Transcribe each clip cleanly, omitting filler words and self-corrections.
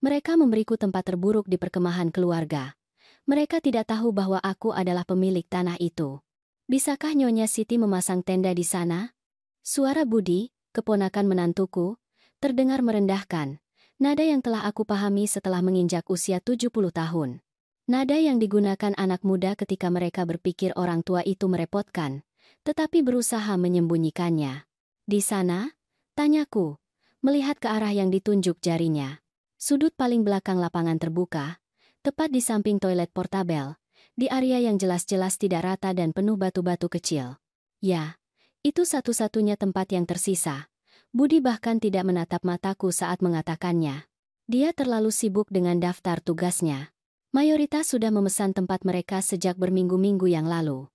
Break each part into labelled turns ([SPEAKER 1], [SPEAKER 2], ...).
[SPEAKER 1] Mereka memberiku tempat terburuk di perkemahan keluarga. Mereka tidak tahu bahwa aku adalah pemilik tanah itu. Bisakah Nyonya Siti memasang tenda di sana? Suara Budi, keponakan menantuku, terdengar merendahkan. Nada yang telah aku pahami setelah menginjak usia 70 tahun. Nada yang digunakan anak muda ketika mereka berpikir orang tua itu merepotkan, tetapi berusaha menyembunyikannya. Di sana? Tanyaku, melihat ke arah yang ditunjuk jarinya. Sudut paling belakang lapangan terbuka, tepat di samping toilet portabel, di area yang jelas-jelas tidak rata dan penuh batu-batu kecil. Ya, itu satu-satunya tempat yang tersisa. Budi bahkan tidak menatap mataku saat mengatakannya. Dia terlalu sibuk dengan daftar tugasnya. Mayoritas sudah memesan tempat mereka sejak berminggu-minggu yang lalu.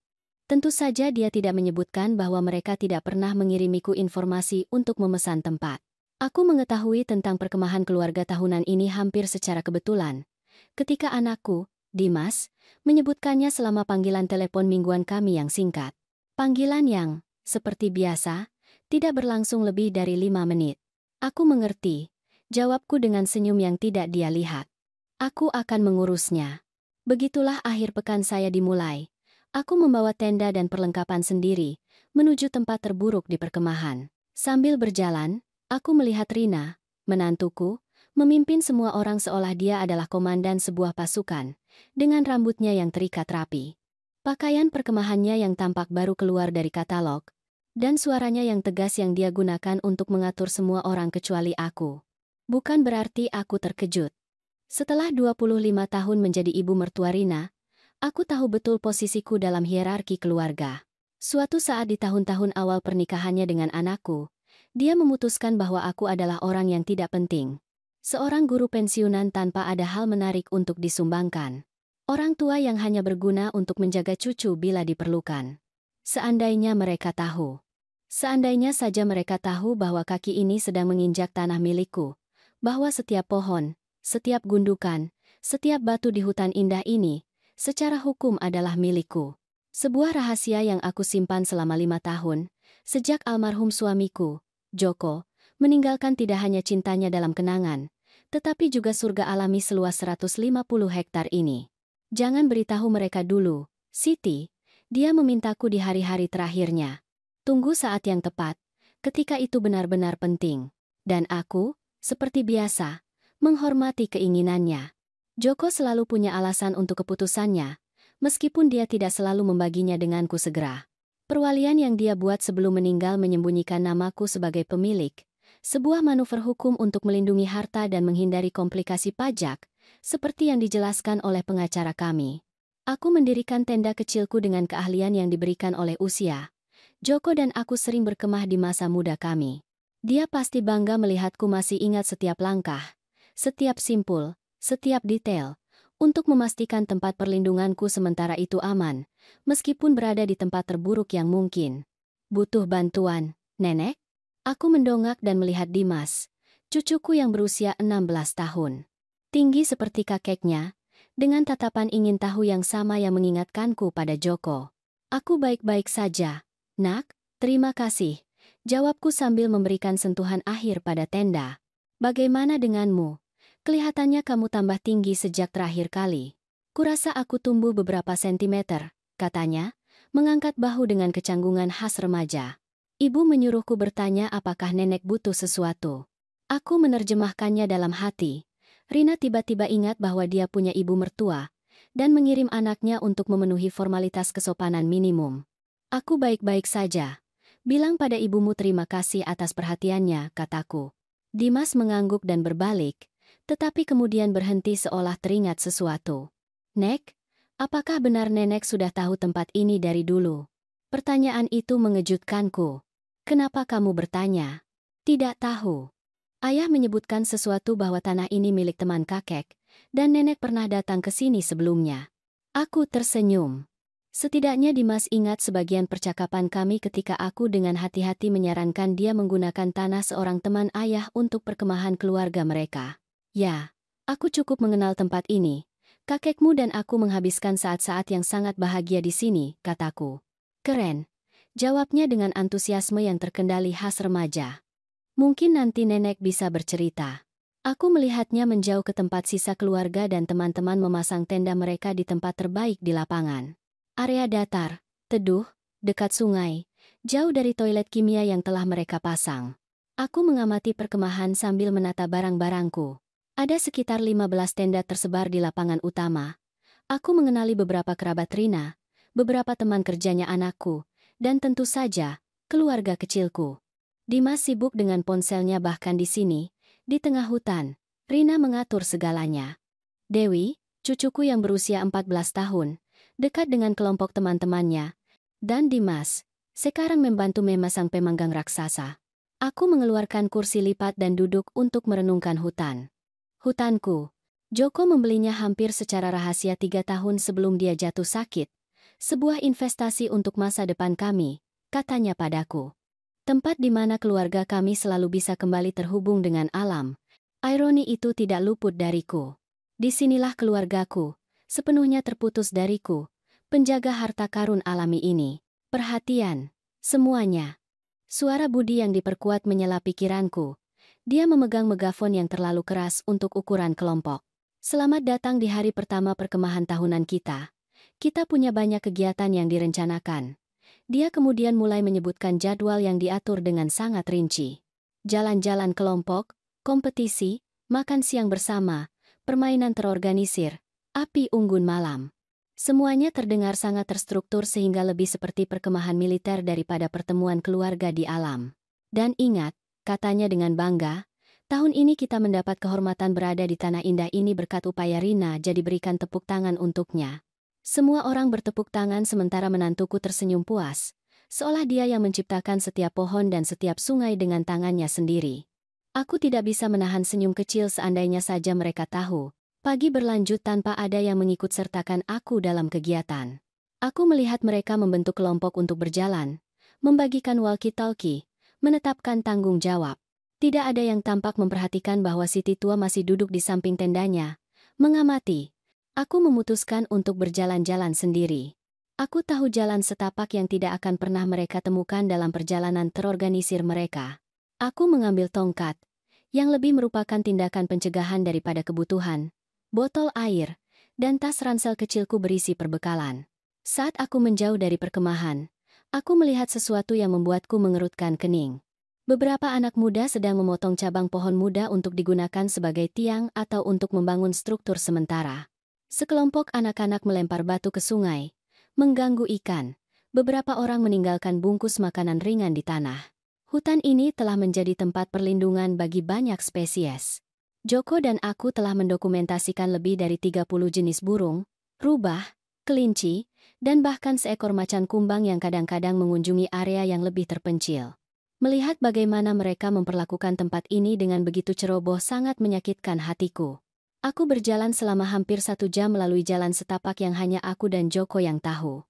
[SPEAKER 1] Tentu saja dia tidak menyebutkan bahwa mereka tidak pernah mengirimiku informasi untuk memesan tempat. Aku mengetahui tentang perkemahan keluarga tahunan ini hampir secara kebetulan, ketika anakku, Dimas, menyebutkannya selama panggilan telepon mingguan kami yang singkat. Panggilan yang, seperti biasa, tidak berlangsung lebih dari 5 menit. Aku mengerti, jawabku dengan senyum yang tidak dia lihat. Aku akan mengurusnya. Begitulah akhir pekan saya dimulai. Aku membawa tenda dan perlengkapan sendiri, menuju tempat terburuk di perkemahan. Sambil berjalan, aku melihat Rina, menantuku, memimpin semua orang seolah dia adalah komandan sebuah pasukan, dengan rambutnya yang terikat rapi. Pakaian perkemahannya yang tampak baru keluar dari katalog, dan suaranya yang tegas yang dia gunakan untuk mengatur semua orang kecuali aku. Bukan berarti aku terkejut. Setelah 25 tahun menjadi ibu mertua Rina, aku tahu betul posisiku dalam hierarki keluarga. Suatu saat di tahun-tahun awal pernikahannya dengan anakku, dia memutuskan bahwa aku adalah orang yang tidak penting. Seorang guru pensiunan tanpa ada hal menarik untuk disumbangkan. Orang tua yang hanya berguna untuk menjaga cucu bila diperlukan. Seandainya mereka tahu. Seandainya saja mereka tahu bahwa kaki ini sedang menginjak tanah milikku, bahwa setiap pohon, setiap gundukan, setiap batu di hutan indah ini, secara hukum adalah milikku. Sebuah rahasia yang aku simpan selama 5 tahun, sejak almarhum suamiku, Joko, meninggalkan tidak hanya cintanya dalam kenangan, tetapi juga surga alami seluas 150 hektar ini. Jangan beritahu mereka dulu, Siti, dia memintaku di hari-hari terakhirnya. Tunggu saat yang tepat, ketika itu benar-benar penting. Dan aku, seperti biasa, menghormati keinginannya. Joko selalu punya alasan untuk keputusannya, meskipun dia tidak selalu membaginya denganku segera. Perwalian yang dia buat sebelum meninggal menyembunyikan namaku sebagai pemilik, sebuah manuver hukum untuk melindungi harta dan menghindari komplikasi pajak, seperti yang dijelaskan oleh pengacara kami. Aku mendirikan tenda kecilku dengan keahlian yang diberikan oleh usia. Joko dan aku sering berkemah di masa muda kami. Dia pasti bangga melihatku masih ingat setiap langkah, setiap simpul, setiap detail, untuk memastikan tempat perlindunganku sementara itu aman, meskipun berada di tempat terburuk yang mungkin. Butuh bantuan, Nenek? Aku mendongak dan melihat Dimas, cucuku yang berusia 16 tahun. Tinggi seperti kakeknya, dengan tatapan ingin tahu yang sama yang mengingatkanku pada Joko. Aku baik-baik saja, Nak, terima kasih, jawabku sambil memberikan sentuhan akhir pada tenda. Bagaimana denganmu? Kelihatannya kamu tambah tinggi sejak terakhir kali. Kurasa aku tumbuh beberapa sentimeter, katanya, mengangkat bahu dengan kecanggungan khas remaja. Ibu menyuruhku bertanya apakah nenek butuh sesuatu. Aku menerjemahkannya dalam hati. Rina tiba-tiba ingat bahwa dia punya ibu mertua, dan mengirim anaknya untuk memenuhi formalitas kesopanan minimum. Aku baik-baik saja. Bilang pada ibumu terima kasih atas perhatiannya, kataku. Dimas mengangguk dan berbalik, tetapi kemudian berhenti seolah teringat sesuatu. Nek, apakah benar nenek sudah tahu tempat ini dari dulu? Pertanyaan itu mengejutkanku. Kenapa kamu bertanya? Tidak tahu. Ayah menyebutkan sesuatu bahwa tanah ini milik teman kakek, dan nenek pernah datang ke sini sebelumnya. Aku tersenyum. Setidaknya Dimas ingat sebagian percakapan kami ketika aku dengan hati-hati menyarankan dia menggunakan tanah seorang teman ayah untuk perkemahan keluarga mereka. Ya, aku cukup mengenal tempat ini. Kakekmu dan aku menghabiskan saat-saat yang sangat bahagia di sini, kataku. Keren, jawabnya dengan antusiasme yang terkendali khas remaja. Mungkin nanti nenek bisa bercerita. Aku melihatnya menjauh ke tempat sisa keluarga dan teman-teman memasang tenda mereka di tempat terbaik di lapangan. Area datar, teduh, dekat sungai, jauh dari toilet kimia yang telah mereka pasang. Aku mengamati perkemahan sambil menata barang-barangku. Ada sekitar 15 tenda tersebar di lapangan utama. Aku mengenali beberapa kerabat Rina, beberapa teman kerjanya anakku, dan tentu saja, keluarga kecilku. Dimas sibuk dengan ponselnya bahkan di sini, di tengah hutan. Rina mengatur segalanya. Dewi, cucuku yang berusia 14 tahun, dekat dengan kelompok teman-temannya, dan Dimas, sekarang membantu memasang pemanggang raksasa. Aku mengeluarkan kursi lipat dan duduk untuk merenungkan hutan. Hutanku. Joko membelinya hampir secara rahasia 3 tahun sebelum dia jatuh sakit. Sebuah investasi untuk masa depan kami, katanya padaku. Tempat di mana keluarga kami selalu bisa kembali terhubung dengan alam. Ironi itu tidak luput dariku. Disinilah keluargaku, sepenuhnya terputus dariku, penjaga harta karun alami ini. Perhatian, semuanya. Suara Budi yang diperkuat menyela pikiranku. Dia memegang megafon yang terlalu keras untuk ukuran kelompok. Selamat datang di hari pertama perkemahan tahunan kita. Kita punya banyak kegiatan yang direncanakan. Dia kemudian mulai menyebutkan jadwal yang diatur dengan sangat rinci. Jalan-jalan kelompok, kompetisi, makan siang bersama, permainan terorganisir, api unggun malam. Semuanya terdengar sangat terstruktur sehingga lebih seperti perkemahan militer daripada pertemuan keluarga di alam. Dan ingat, katanya dengan bangga, tahun ini kita mendapat kehormatan berada di tanah indah ini berkat upaya Rina, jadi berikan tepuk tangan untuknya. Semua orang bertepuk tangan sementara menantuku tersenyum puas, seolah dia yang menciptakan setiap pohon dan setiap sungai dengan tangannya sendiri. Aku tidak bisa menahan senyum kecil seandainya saja mereka tahu. Pagi berlanjut tanpa ada yang mengikut sertakan aku dalam kegiatan. Aku melihat mereka membentuk kelompok untuk berjalan, membagikan walkie-talkie, menetapkan tanggung jawab. Tidak ada yang tampak memperhatikan bahwa si tua masih duduk di samping tendanya, mengamati. Aku memutuskan untuk berjalan-jalan sendiri. Aku tahu jalan setapak yang tidak akan pernah mereka temukan dalam perjalanan terorganisir mereka. Aku mengambil tongkat, yang lebih merupakan tindakan pencegahan daripada kebutuhan, botol air, dan tas ransel kecilku berisi perbekalan. Saat aku menjauh dari perkemahan, aku melihat sesuatu yang membuatku mengerutkan kening. Beberapa anak muda sedang memotong cabang pohon muda untuk digunakan sebagai tiang atau untuk membangun struktur sementara. Sekelompok anak-anak melempar batu ke sungai, mengganggu ikan. Beberapa orang meninggalkan bungkus makanan ringan di tanah. Hutan ini telah menjadi tempat perlindungan bagi banyak spesies. Joko dan aku telah mendokumentasikan lebih dari 30 jenis burung, rubah, kelinci, dan bahkan seekor macan kumbang yang kadang-kadang mengunjungi area yang lebih terpencil. Melihat bagaimana mereka memperlakukan tempat ini dengan begitu ceroboh sangat menyakitkan hatiku. Aku berjalan selama hampir 1 jam melalui jalan setapak yang hanya aku dan Joko yang tahu.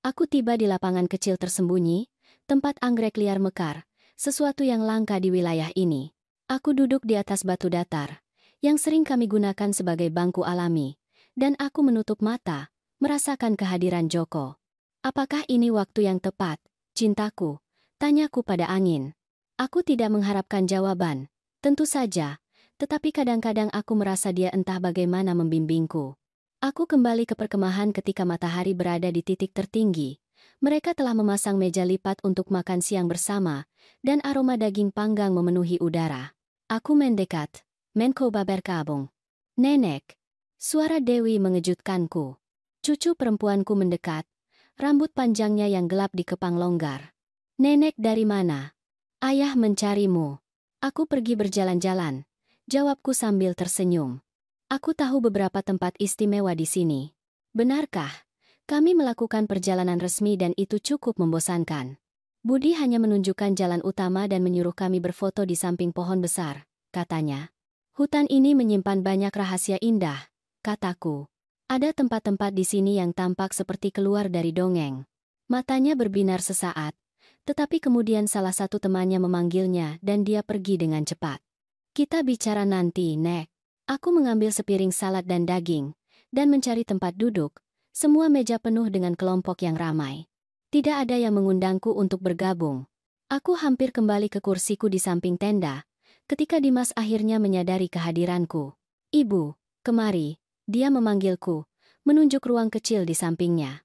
[SPEAKER 1] Aku tiba di lapangan kecil tersembunyi, tempat anggrek liar mekar, sesuatu yang langka di wilayah ini. Aku duduk di atas batu datar, yang sering kami gunakan sebagai bangku alami, dan aku menutup mata, merasakan kehadiran Joko. Apakah ini waktu yang tepat, cintaku? Tanyaku pada angin. Aku tidak mengharapkan jawaban, tentu saja. Tetapi kadang-kadang aku merasa dia entah bagaimana membimbingku. Aku kembali ke perkemahan ketika matahari berada di titik tertinggi. Mereka telah memasang meja lipat untuk makan siang bersama, dan aroma daging panggang memenuhi udara. Aku mendekat, mencoba berkabung. Nenek. Suara Dewi mengejutkanku. Cucu perempuanku mendekat, rambut panjangnya yang gelap dikepang longgar. Nenek dari mana? Ayah mencarimu. Aku pergi berjalan-jalan. Jawabku sambil tersenyum. Aku tahu beberapa tempat istimewa di sini. Benarkah? Kami melakukan perjalanan resmi dan itu cukup membosankan. Budi hanya menunjukkan jalan utama dan menyuruh kami berfoto di samping pohon besar, katanya. Hutan ini menyimpan banyak rahasia indah, kataku. Ada tempat-tempat di sini yang tampak seperti keluar dari dongeng. Matanya berbinar sesaat, tetapi kemudian salah satu temannya memanggilnya dan dia pergi dengan cepat. Kita bicara nanti, Nek. Aku mengambil sepiring salad dan daging, dan mencari tempat duduk, semua meja penuh dengan kelompok yang ramai. Tidak ada yang mengundangku untuk bergabung. Aku hampir kembali ke kursiku di samping tenda, Ketika Dimas akhirnya menyadari kehadiranku. Ibu, kemari, dia memanggilku, menunjuk ruang kecil di sampingnya.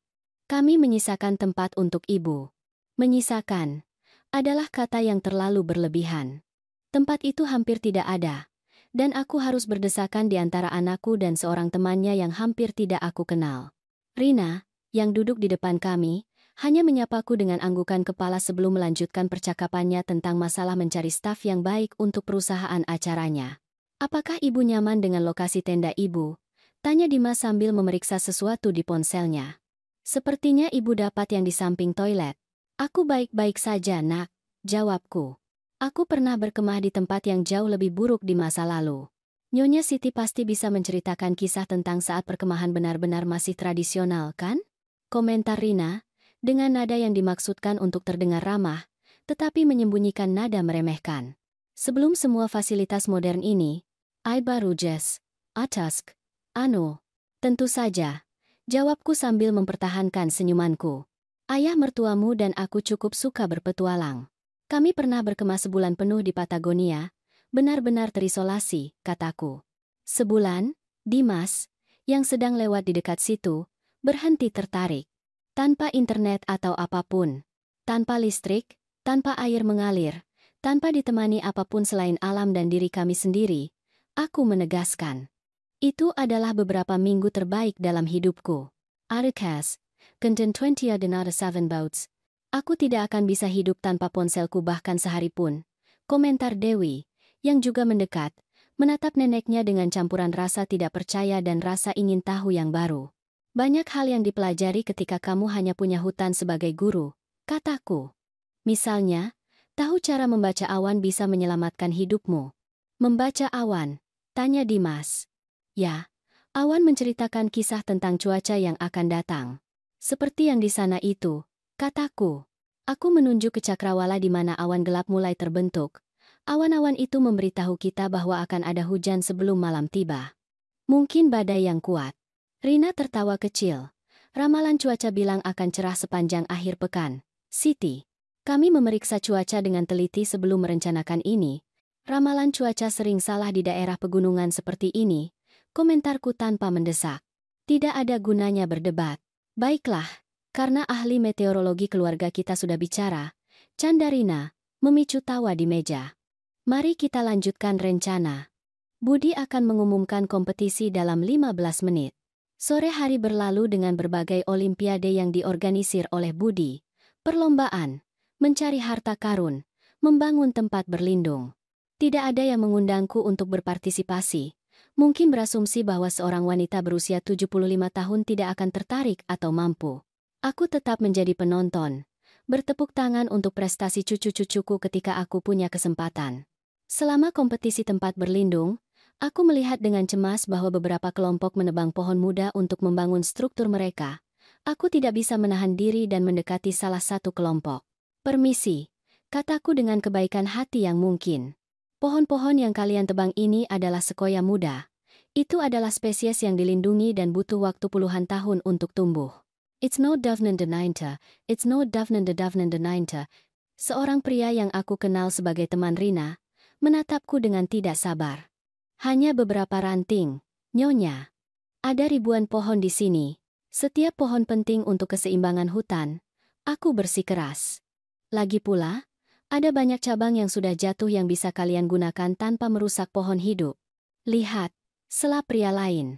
[SPEAKER 1] Kami menyisakan tempat untuk ibu. Menyisakan adalah kata yang terlalu berlebihan. Tempat itu hampir tidak ada, dan aku harus berdesakan di antara anakku dan seorang temannya yang hampir tidak aku kenal. Rina, yang duduk di depan kami, hanya menyapaku dengan anggukan kepala sebelum melanjutkan percakapannya tentang masalah mencari staf yang baik untuk perusahaan acaranya. Apakah ibu nyaman dengan lokasi tenda ibu? Tanya Dimas sambil memeriksa sesuatu di ponselnya. Sepertinya ibu dapat yang di samping toilet. Aku baik-baik saja, nak, jawabku. Aku pernah berkemah di tempat yang jauh lebih buruk di masa lalu. Nyonya Siti pasti bisa menceritakan kisah tentang saat perkemahan benar-benar masih tradisional, kan? Komentar Rina, dengan nada yang dimaksudkan untuk terdengar ramah, tetapi menyembunyikan nada meremehkan. Sebelum semua fasilitas modern ini, baru Jess, Atask, Ano. Tentu saja, jawabku sambil mempertahankan senyumanku. Ayah mertuamu dan aku cukup suka berpetualang. Kami pernah berkemah sebulan penuh di Patagonia, benar-benar terisolasi, kataku. Sebulan, Dimas, yang sedang lewat di dekat situ, berhenti tertarik. Tanpa internet atau apapun. Tanpa listrik, tanpa air mengalir, tanpa ditemani apapun selain alam dan diri kami sendiri, aku menegaskan. Itu adalah beberapa minggu terbaik dalam hidupku. Arcas, content 20 another 7 boats. Aku tidak akan bisa hidup tanpa ponselku bahkan sehari pun. Komentar Dewi, yang juga mendekat, menatap neneknya dengan campuran rasa tidak percaya dan rasa ingin tahu yang baru. Banyak hal yang dipelajari ketika kamu hanya punya hutan sebagai guru, kataku. Misalnya, tahu cara membaca awan bisa menyelamatkan hidupmu. Membaca awan, tanya Dimas. Ya, awan menceritakan kisah tentang cuaca yang akan datang. Seperti yang di sana itu, kataku. Aku menunjuk ke cakrawala di mana awan gelap mulai terbentuk. Awan-awan itu memberitahu kita bahwa akan ada hujan sebelum malam tiba. Mungkin badai yang kuat. Rina tertawa kecil. Ramalan cuaca bilang akan cerah sepanjang akhir pekan. Siti. Kami memeriksa cuaca dengan teliti sebelum merencanakan ini. Ramalan cuaca sering salah di daerah pegunungan seperti ini. Komentarku tanpa mendesak. Tidak ada gunanya berdebat. Baiklah, karena ahli meteorologi keluarga kita sudah bicara. Canda Rina, memicu tawa di meja. Mari kita lanjutkan rencana. Budi akan mengumumkan kompetisi dalam 15 menit. Sore hari berlalu dengan berbagai olimpiade yang diorganisir oleh Budi. Perlombaan, mencari harta karun, membangun tempat berlindung. Tidak ada yang mengundangku untuk berpartisipasi. Mungkin berasumsi bahwa seorang wanita berusia 75 tahun tidak akan tertarik atau mampu. Aku tetap menjadi penonton. Bertepuk tangan untuk prestasi cucu-cucuku ketika aku punya kesempatan. Selama kompetisi tempat berlindung, aku melihat dengan cemas bahwa beberapa kelompok menebang pohon muda untuk membangun struktur mereka. Aku tidak bisa menahan diri dan mendekati salah satu kelompok. Permisi, kataku dengan kebaikan hati yang mungkin. Pohon-pohon yang kalian tebang ini adalah sekoya muda. Itu adalah spesies yang dilindungi dan butuh waktu puluhan tahun untuk tumbuh. It's no Davnan the Ninta, it's no Davnan the Ninta. Seorang pria yang aku kenal sebagai teman Rina, menatapku dengan tidak sabar. Hanya beberapa ranting, Nyonya. Ada ribuan pohon di sini. Setiap pohon penting untuk keseimbangan hutan. Aku bersikeras. Lagi pula, ada banyak cabang yang sudah jatuh yang bisa kalian gunakan tanpa merusak pohon hidup. Lihat, sela pria lain.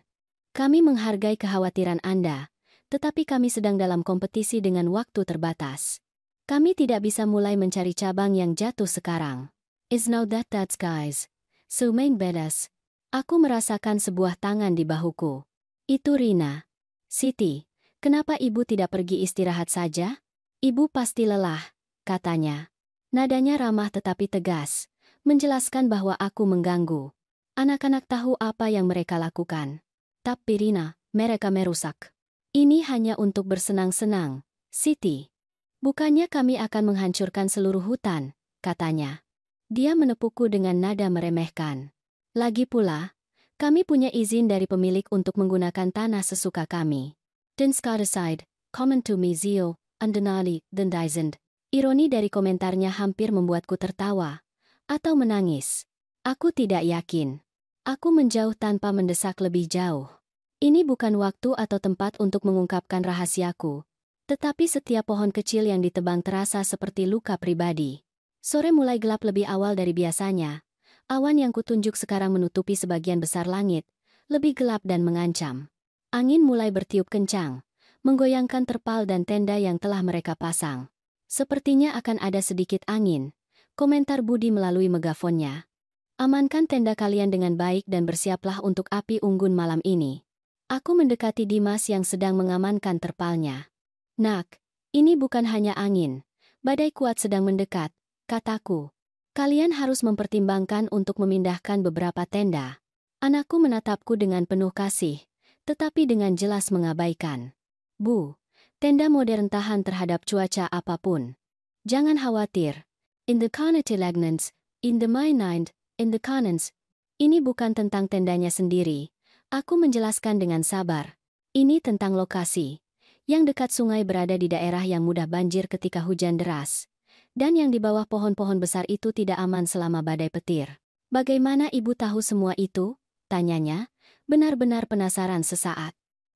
[SPEAKER 1] Kami menghargai kekhawatiran Anda, tetapi kami sedang dalam kompetisi dengan waktu terbatas. Kami tidak bisa mulai mencari cabang yang jatuh sekarang. It's now that's guys. So main bedas. Aku merasakan sebuah tangan di bahuku. Itu Rina. Siti, kenapa ibu tidak pergi istirahat saja? Ibu pasti lelah, katanya. Nadanya ramah tetapi tegas, menjelaskan bahwa aku mengganggu. Anak-anak tahu apa yang mereka lakukan. Tapi Rina, mereka merusak. Ini hanya untuk bersenang-senang, Siti. Bukannya kami akan menghancurkan seluruh hutan, katanya. Dia menepukku dengan nada meremehkan. Lagi pula, kami punya izin dari pemilik untuk menggunakan tanah sesuka kami. Dan aside, comment to me Zio, Andenali, dan Dizend. Ironi dari komentarnya hampir membuatku tertawa. Atau menangis. Aku tidak yakin. Aku menjauh tanpa mendesak lebih jauh. Ini bukan waktu atau tempat untuk mengungkapkan rahasiaku. Tetapi setiap pohon kecil yang ditebang terasa seperti luka pribadi. Sore mulai gelap lebih awal dari biasanya. Awan yang kutunjuk sekarang menutupi sebagian besar langit, lebih gelap dan mengancam. Angin mulai bertiup kencang, menggoyangkan terpal dan tenda yang telah mereka pasang. Sepertinya akan ada sedikit angin, komentar Budi melalui megafonnya. Amankan tenda kalian dengan baik dan bersiaplah untuk api unggun malam ini. Aku mendekati Dimas yang sedang mengamankan terpalnya. Nak, ini bukan hanya angin. Badai kuat sedang mendekat, kataku. Kalian harus mempertimbangkan untuk memindahkan beberapa tenda. Anakku menatapku dengan penuh kasih, tetapi dengan jelas mengabaikan. Bu, tenda modern tahan terhadap cuaca apapun. Jangan khawatir. In the Carnatilagnans, in the Mainland, in the Cannons. Ini bukan tentang tendanya sendiri. Aku menjelaskan dengan sabar. Ini tentang lokasi. Yang dekat sungai berada di daerah yang mudah banjir ketika hujan deras. Dan yang di bawah pohon-pohon besar itu tidak aman selama badai petir. Bagaimana ibu tahu semua itu? Tanyanya, benar-benar penasaran sesaat.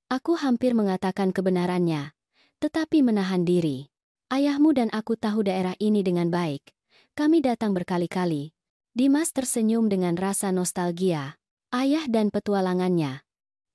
[SPEAKER 1] Aku hampir mengatakan kebenarannya, tetapi menahan diri. Ayahmu dan aku tahu daerah ini dengan baik. Kami datang berkali-kali. Dimas tersenyum dengan rasa nostalgia. Ayah dan petualangannya.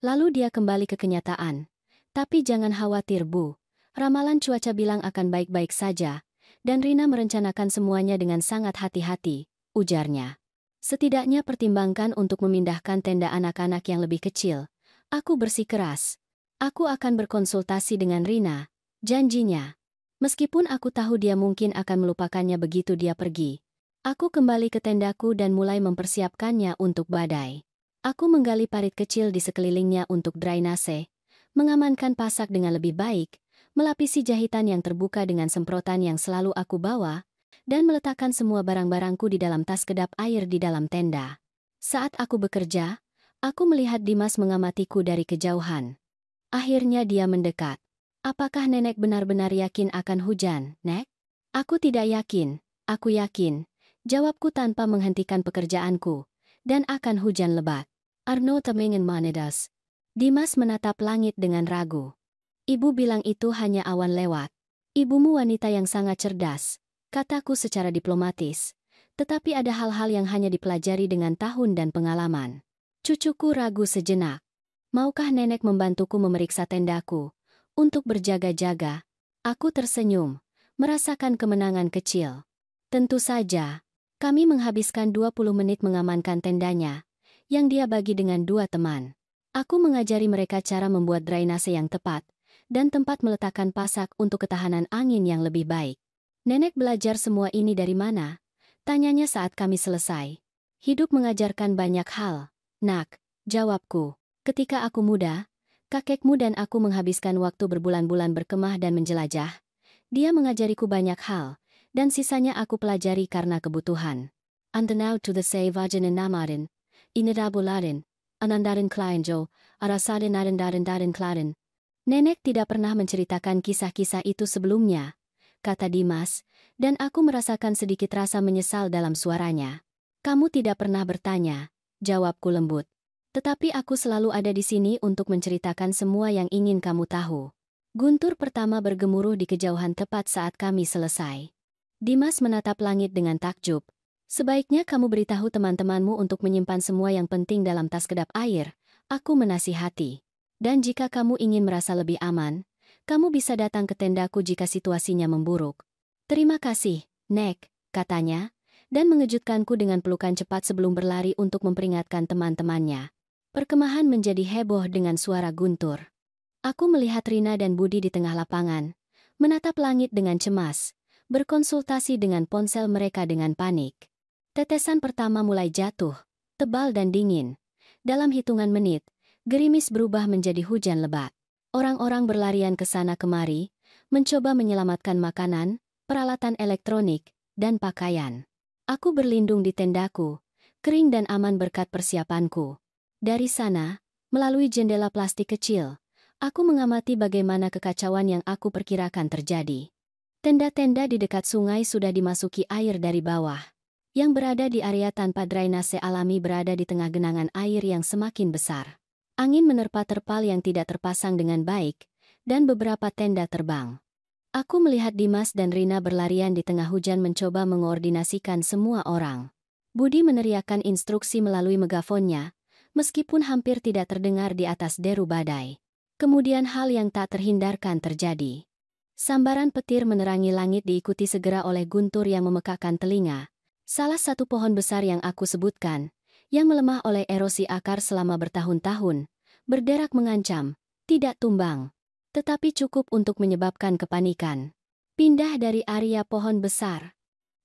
[SPEAKER 1] Lalu dia kembali ke kenyataan. Tapi jangan khawatir, Bu. Ramalan cuaca bilang akan baik-baik saja. Dan Rina merencanakan semuanya dengan sangat hati-hati, ujarnya. Setidaknya pertimbangkan untuk memindahkan tenda anak-anak yang lebih kecil. Aku bersikeras. Aku akan berkonsultasi dengan Rina, janjinya. Meskipun aku tahu dia mungkin akan melupakannya begitu dia pergi. Aku kembali ke tendaku dan mulai mempersiapkannya untuk badai. Aku menggali parit kecil di sekelilingnya untuk drainase, mengamankan pasak dengan lebih baik, melapisi jahitan yang terbuka dengan semprotan yang selalu aku bawa, dan meletakkan semua barang-barangku di dalam tas kedap air di dalam tenda. Saat aku bekerja, aku melihat Dimas mengamatiku dari kejauhan. Akhirnya dia mendekat. Apakah nenek benar-benar yakin akan hujan, Nek? Aku tidak yakin, aku yakin. Jawabku tanpa menghentikan pekerjaanku, dan akan hujan lebat. Arno temengen manedas. Dimas menatap langit dengan ragu. Ibu bilang itu hanya awan lewat. Ibumu wanita yang sangat cerdas, kataku secara diplomatis. Tetapi ada hal-hal yang hanya dipelajari dengan tahun dan pengalaman. Cucuku ragu sejenak. Maukah nenek membantuku memeriksa tendaku? Untuk berjaga-jaga. Aku tersenyum, merasakan kemenangan kecil. Tentu saja. Kami menghabiskan 20 menit mengamankan tendanya, yang dia bagi dengan 2 teman. Aku mengajari mereka cara membuat drainase yang tepat, dan tempat meletakkan pasak untuk ketahanan angin yang lebih baik. Nenek belajar semua ini dari mana? Tanyanya saat kami selesai. Hidup mengajarkan banyak hal, Nak, jawabku. Ketika aku muda, kakekmu dan aku menghabiskan waktu berbulan-bulan berkemah dan menjelajah. Dia mengajariku banyak hal, dan sisanya aku pelajari karena kebutuhan. Antenau to the Savagen and Namarin, Inedabularin, Anandarin Kleinjo, Arasadin Arendarin Klarin. Nenek tidak pernah menceritakan kisah-kisah itu sebelumnya, kata Dimas, dan aku merasakan sedikit rasa menyesal dalam suaranya. Kamu tidak pernah bertanya, jawabku lembut. Tetapi aku selalu ada di sini untuk menceritakan semua yang ingin kamu tahu. Guntur pertama bergemuruh di kejauhan tepat saat kami selesai. Dimas menatap langit dengan takjub. Sebaiknya kamu beritahu teman-temanmu untuk menyimpan semua yang penting dalam tas kedap air, aku menasihati. Dan jika kamu ingin merasa lebih aman, kamu bisa datang ke tendaku jika situasinya memburuk. Terima kasih, Nek, katanya, dan mengejutkanku dengan pelukan cepat sebelum berlari untuk memperingatkan teman-temannya. Perkemahan menjadi heboh dengan suara guntur. Aku melihat Rina dan Budi di tengah lapangan, menatap langit dengan cemas, berkonsultasi dengan ponsel mereka dengan panik. Tetesan pertama mulai jatuh, tebal dan dingin. Dalam hitungan menit, gerimis berubah menjadi hujan lebat. Orang-orang berlarian ke sana kemari, mencoba menyelamatkan makanan, peralatan elektronik, dan pakaian. Aku berlindung di tendaku, kering dan aman berkat persiapanku. Dari sana, melalui jendela plastik kecil, aku mengamati bagaimana kekacauan yang aku perkirakan terjadi. Tenda-tenda di dekat sungai sudah dimasuki air dari bawah. yang berada di area tanpa drainase alami berada di tengah genangan air yang semakin besar. Angin menerpa terpal yang tidak terpasang dengan baik, dan beberapa tenda terbang. Aku melihat Dimas dan Rina berlarian di tengah hujan mencoba mengoordinasikan semua orang. Budi meneriakkan instruksi melalui megafonnya, meskipun hampir tidak terdengar di atas deru badai. Kemudian hal yang tak terhindarkan terjadi. Sambaran petir menerangi langit diikuti segera oleh guntur yang memekakkan telinga. Salah satu pohon besar yang aku sebutkan, yang melemah oleh erosi akar selama bertahun-tahun, berderak mengancam, tidak tumbang, tetapi cukup untuk menyebabkan kepanikan. Pindah dari area pohon besar,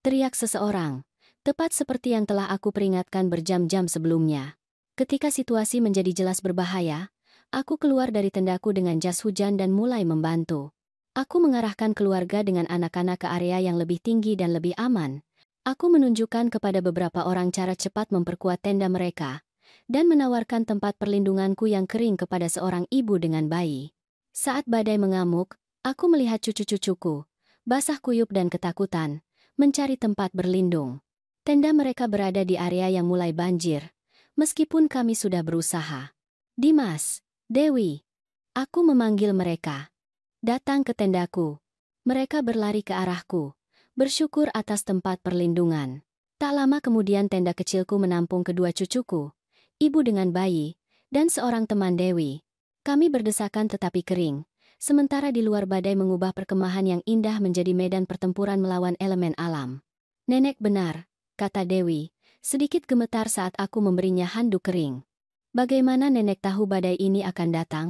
[SPEAKER 1] teriak seseorang, tepat seperti yang telah aku peringatkan berjam-jam sebelumnya. Ketika situasi menjadi jelas berbahaya, aku keluar dari tendaku dengan jas hujan dan mulai membantu. Aku mengarahkan keluarga dengan anak-anak ke area yang lebih tinggi dan lebih aman. Aku menunjukkan kepada beberapa orang cara cepat memperkuat tenda mereka, dan menawarkan tempat perlindunganku yang kering kepada seorang ibu dengan bayi. Saat badai mengamuk, aku melihat cucu-cucuku, basah kuyup dan ketakutan, mencari tempat berlindung. Tenda mereka berada di area yang mulai banjir, meskipun kami sudah berusaha. Dimas, Dewi, aku memanggil mereka. Datang ke tendaku. Mereka berlari ke arahku, bersyukur atas tempat perlindungan. Tak lama kemudian tenda kecilku menampung kedua cucuku, ibu dengan bayi, dan seorang teman Dewi. Kami berdesakan tetapi kering, sementara di luar badai mengubah perkemahan yang indah menjadi medan pertempuran melawan elemen alam. Nenek benar, kata Dewi, sedikit gemetar saat aku memberinya handuk kering. Bagaimana nenek tahu badai ini akan datang?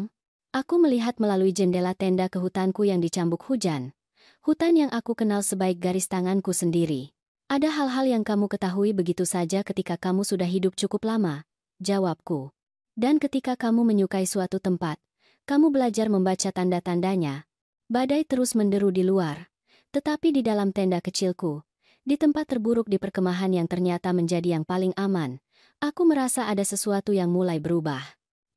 [SPEAKER 1] Aku melihat melalui jendela tenda ke hutanku yang dicambuk hujan. Hutan yang aku kenal sebaik garis tanganku sendiri. Ada hal-hal yang kamu ketahui begitu saja ketika kamu sudah hidup cukup lama, jawabku. Dan ketika kamu menyukai suatu tempat, kamu belajar membaca tanda-tandanya. Badai terus menderu di luar, tetapi di dalam tenda kecilku, di tempat terburuk di perkemahan yang ternyata menjadi yang paling aman, aku merasa ada sesuatu yang mulai berubah.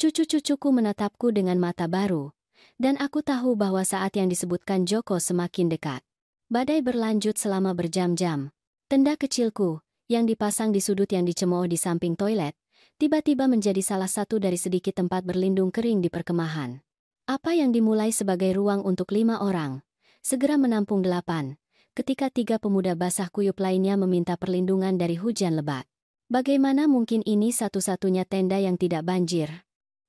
[SPEAKER 1] Cucu-cucuku menatapku dengan mata baru, dan aku tahu bahwa saat yang disebutkan Joko semakin dekat. Badai berlanjut selama berjam-jam. Tenda kecilku, yang dipasang di sudut yang dicemooh di samping toilet, tiba-tiba menjadi salah satu dari sedikit tempat berlindung kering di perkemahan. Apa yang dimulai sebagai ruang untuk 5 orang, segera menampung 8, ketika 3 pemuda basah kuyup lainnya meminta perlindungan dari hujan lebat. Bagaimana mungkin ini satu-satunya tenda yang tidak banjir?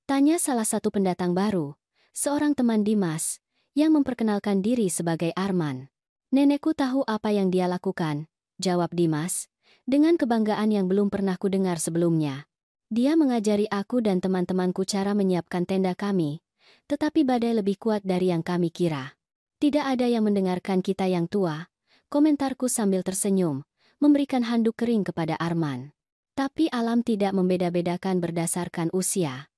[SPEAKER 1] Tanya salah satu pendatang baru, seorang teman Dimas, yang memperkenalkan diri sebagai Arman. Nenekku tahu apa yang dia lakukan, jawab Dimas, dengan kebanggaan yang belum pernah kudengar sebelumnya. Dia mengajari aku dan teman-temanku cara menyiapkan tenda kami, tetapi badai lebih kuat dari yang kami kira. Tidak ada yang mendengarkan kita yang tua, komentarku sambil tersenyum, memberikan handuk kering kepada Arman. Tapi alam tidak membeda-bedakan berdasarkan usia.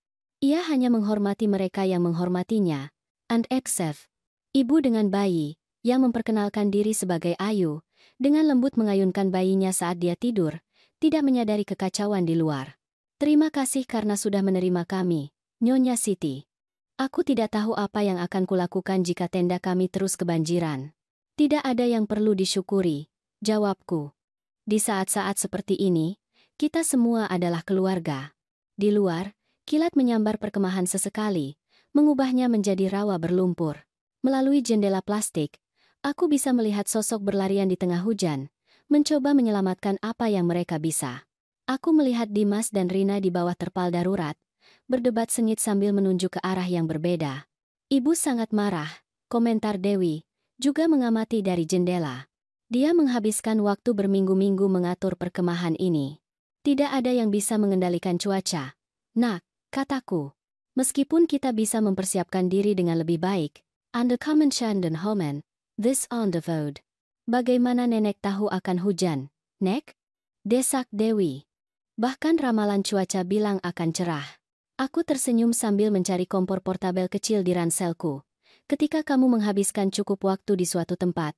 [SPEAKER 1] Ia hanya menghormati mereka yang menghormatinya. And accept. Ibu dengan bayi, yang memperkenalkan diri sebagai Ayu, dengan lembut mengayunkan bayinya saat dia tidur, tidak menyadari kekacauan di luar. Terima kasih karena sudah menerima kami, Nyonya Siti. Aku tidak tahu apa yang akan kulakukan jika tenda kami terus kebanjiran. Tidak ada yang perlu disyukuri, jawabku. Di saat-saat seperti ini, kita semua adalah keluarga. Di luar, kilat menyambar perkemahan sesekali, mengubahnya menjadi rawa berlumpur. Melalui jendela plastik, aku bisa melihat sosok berlarian di tengah hujan, mencoba menyelamatkan apa yang mereka bisa. Aku melihat Dimas dan Rina di bawah terpal darurat, berdebat sengit sambil menunjuk ke arah yang berbeda. Ibu sangat marah, komentar Dewi, juga mengamati dari jendela. Dia menghabiskan waktu berminggu-minggu mengatur perkemahan ini. Tidak ada yang bisa mengendalikan cuaca. Nak, kataku, meskipun kita bisa mempersiapkan diri dengan lebih baik, under Common dan Homan, this on the road. Bagaimana nenek tahu akan hujan, Nek? Desak Dewi. Bahkan ramalan cuaca bilang akan cerah. Aku tersenyum sambil mencari kompor portabel kecil di ranselku. Ketika kamu menghabiskan cukup waktu di suatu tempat,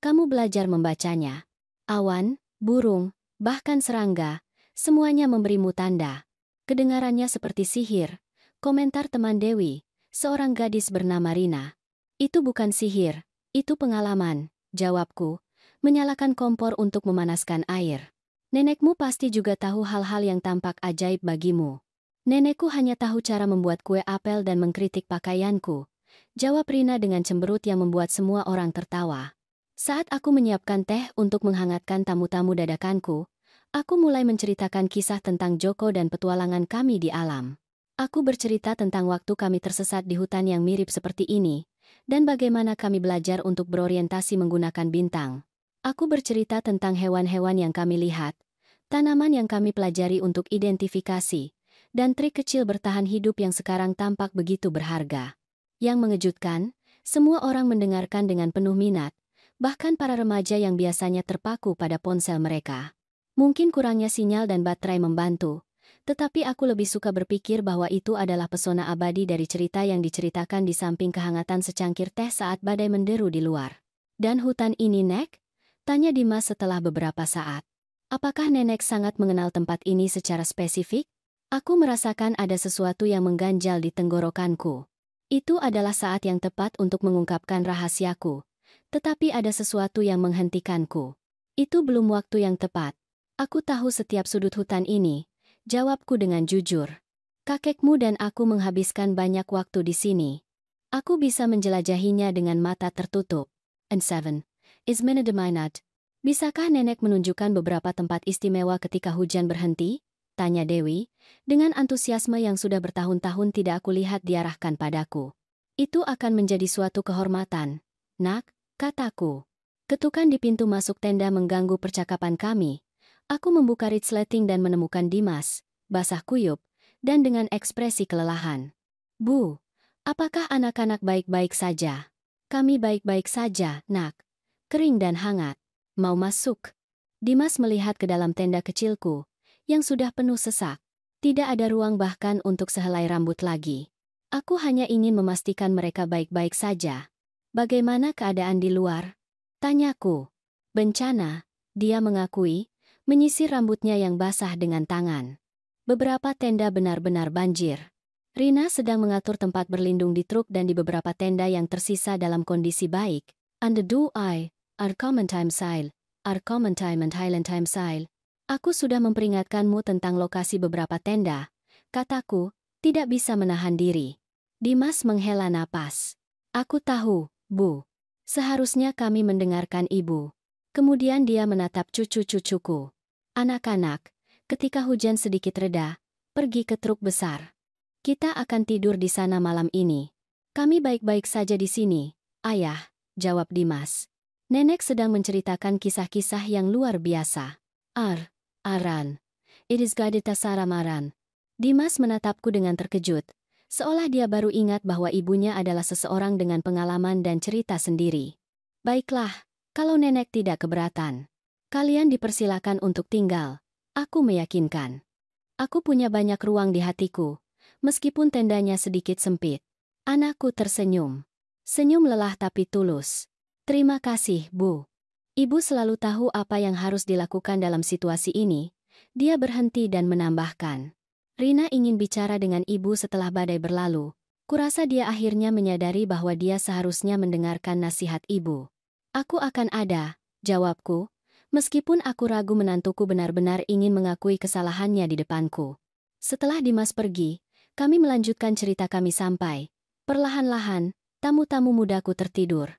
[SPEAKER 1] kamu belajar membacanya. Awan, burung, bahkan serangga, semuanya memberimu tanda. Kedengarannya seperti sihir, komentar teman Dewi, seorang gadis bernama Rina. Itu bukan sihir, itu pengalaman, jawabku, menyalakan kompor untuk memanaskan air. Nenekmu pasti juga tahu hal-hal yang tampak ajaib bagimu. Nenekku hanya tahu cara membuat kue apel dan mengkritik pakaianku, jawab Rina dengan cemberut yang membuat semua orang tertawa. Saat aku menyiapkan teh untuk menghangatkan tamu-tamu dadakanku, aku mulai menceritakan kisah tentang Joko dan petualangan kami di alam. Aku bercerita tentang waktu kami tersesat di hutan yang mirip seperti ini, dan bagaimana kami belajar untuk berorientasi menggunakan bintang. Aku bercerita tentang hewan-hewan yang kami lihat, tanaman yang kami pelajari untuk identifikasi, dan trik kecil bertahan hidup yang sekarang tampak begitu berharga. Yang mengejutkan, semua orang mendengarkan dengan penuh minat, bahkan para remaja yang biasanya terpaku pada ponsel mereka. Mungkin kurangnya sinyal dan baterai membantu, tetapi aku lebih suka berpikir bahwa itu adalah pesona abadi dari cerita yang diceritakan di samping kehangatan secangkir teh saat badai menderu di luar. Dan hutan ini, Nek? Tanya Dimas setelah beberapa saat. Apakah Nenek sangat mengenal tempat ini secara spesifik? Aku merasakan ada sesuatu yang mengganjal di tenggorokanku. Itu adalah saat yang tepat untuk mengungkapkan rahasiaku. Tetapi ada sesuatu yang menghentikanku. Itu belum waktu yang tepat. Aku tahu setiap sudut hutan ini, jawabku dengan jujur. Kakekmu dan aku menghabiskan banyak waktu di sini. Aku bisa menjelajahinya dengan mata tertutup. And 7. Is Minute. Bisakah Nenek menunjukkan beberapa tempat istimewa ketika hujan berhenti? Tanya Dewi, dengan antusiasme yang sudah bertahun-tahun tidak aku lihat diarahkan padaku. Itu akan menjadi suatu kehormatan, Nak, kataku. Ketukan di pintu masuk tenda mengganggu percakapan kami. Aku membuka resleting dan menemukan Dimas, basah kuyup, dan dengan ekspresi kelelahan. Bu, apakah anak-anak baik-baik saja? Kami baik-baik saja, Nak. Kering dan hangat. Mau masuk? Dimas melihat ke dalam tenda kecilku, yang sudah penuh sesak. Tidak ada ruang bahkan untuk sehelai rambut lagi. Aku hanya ingin memastikan mereka baik-baik saja. Bagaimana keadaan di luar? Tanyaku. Bencana, dia mengakui, menyisir rambutnya yang basah dengan tangan. Beberapa tenda benar-benar banjir. Rina sedang mengatur tempat berlindung di truk dan di beberapa tenda yang tersisa dalam kondisi baik. Under do I, our common time sale, our common time and Highland time sale. Aku sudah memperingatkanmu tentang lokasi beberapa tenda, kataku, tidak bisa menahan diri. Dimas menghela napas. Aku tahu, Bu. Seharusnya kami mendengarkan Ibu. Kemudian dia menatap cucu-cucuku. Anak-anak, ketika hujan sedikit reda, pergi ke truk besar. Kita akan tidur di sana malam ini. Kami baik-baik saja di sini, Ayah, jawab Dimas. Nenek sedang menceritakan kisah-kisah yang luar biasa. Aran. It is Gadita Saramaran. Dimas menatapku dengan terkejut, seolah dia baru ingat bahwa ibunya adalah seseorang dengan pengalaman dan cerita sendiri. Baiklah, kalau Nenek tidak keberatan. Kalian dipersilakan untuk tinggal, aku meyakinkan. Aku punya banyak ruang di hatiku, meskipun tendanya sedikit sempit. Anakku tersenyum. Senyum lelah tapi tulus. Terima kasih, Bu. Ibu selalu tahu apa yang harus dilakukan dalam situasi ini. Dia berhenti dan menambahkan. Rina ingin bicara dengan ibu setelah badai berlalu. Kurasa dia akhirnya menyadari bahwa dia seharusnya mendengarkan nasihat ibu. Aku akan ada, jawabku, meskipun aku ragu menantuku benar-benar ingin mengakui kesalahannya di depanku. Setelah Dimas pergi, kami melanjutkan cerita kami sampai. Perlahan-lahan, tamu-tamu mudaku tertidur.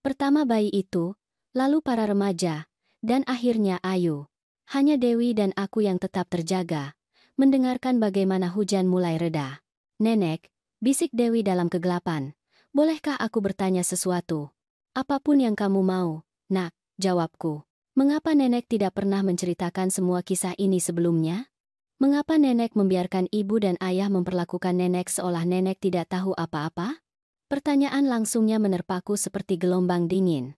[SPEAKER 1] Pertama bayi itu, lalu para remaja, dan akhirnya Ayu. Hanya Dewi dan aku yang tetap terjaga, mendengarkan bagaimana hujan mulai reda. Nenek, bisik Dewi dalam kegelapan, bolehkah aku bertanya sesuatu? Apapun yang kamu mau, Nak, jawabku. Mengapa Nenek tidak pernah menceritakan semua kisah ini sebelumnya? Mengapa Nenek membiarkan ibu dan ayah memperlakukan Nenek seolah Nenek tidak tahu apa-apa? Pertanyaan langsungnya menerpaku seperti gelombang dingin.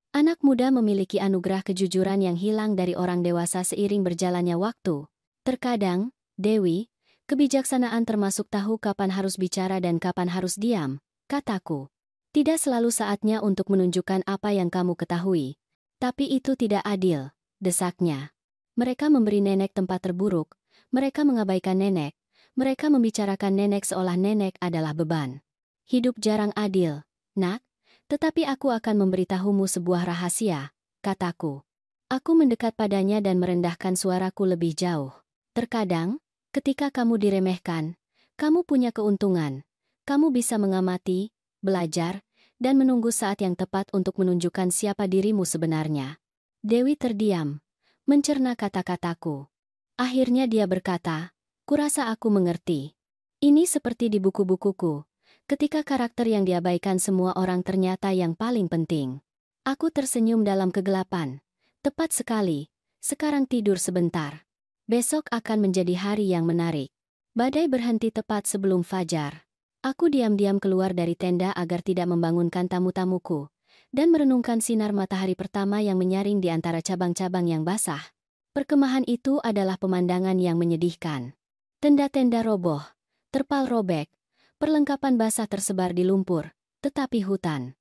[SPEAKER 1] Anak muda memiliki anugerah kejujuran yang hilang dari orang dewasa seiring berjalannya waktu. Terkadang, Dewi, kebijaksanaan termasuk tahu kapan harus bicara dan kapan harus diam, kataku. Tidak selalu saatnya untuk menunjukkan apa yang kamu ketahui. Tapi itu tidak adil, desaknya. Mereka memberi Nenek tempat terburuk, mereka mengabaikan Nenek, mereka membicarakan Nenek seolah Nenek adalah beban. Hidup jarang adil, Nak, tetapi aku akan memberitahumu sebuah rahasia, kataku. Aku mendekat padanya dan merendahkan suaraku lebih jauh. Terkadang, ketika kamu diremehkan, kamu punya keuntungan. Kamu bisa mengamati, belajar, dan menunggu saat yang tepat untuk menunjukkan siapa dirimu sebenarnya. Dewi terdiam, mencerna kata-kataku. Akhirnya dia berkata, "Kurasa aku mengerti. Ini seperti di buku-bukuku, ketika karakter yang diabaikan semua orang ternyata yang paling penting." Aku tersenyum dalam kegelapan. Tepat sekali, sekarang tidur sebentar. Besok akan menjadi hari yang menarik. Badai berhenti tepat sebelum fajar. Aku diam-diam keluar dari tenda agar tidak membangunkan tamu-tamuku, dan merenungkan sinar matahari pertama yang menyaring di antara cabang-cabang yang basah. Perkemahan itu adalah pemandangan yang menyedihkan. Tenda-tenda roboh, terpal robek, perlengkapan basah tersebar di lumpur, tetapi hutan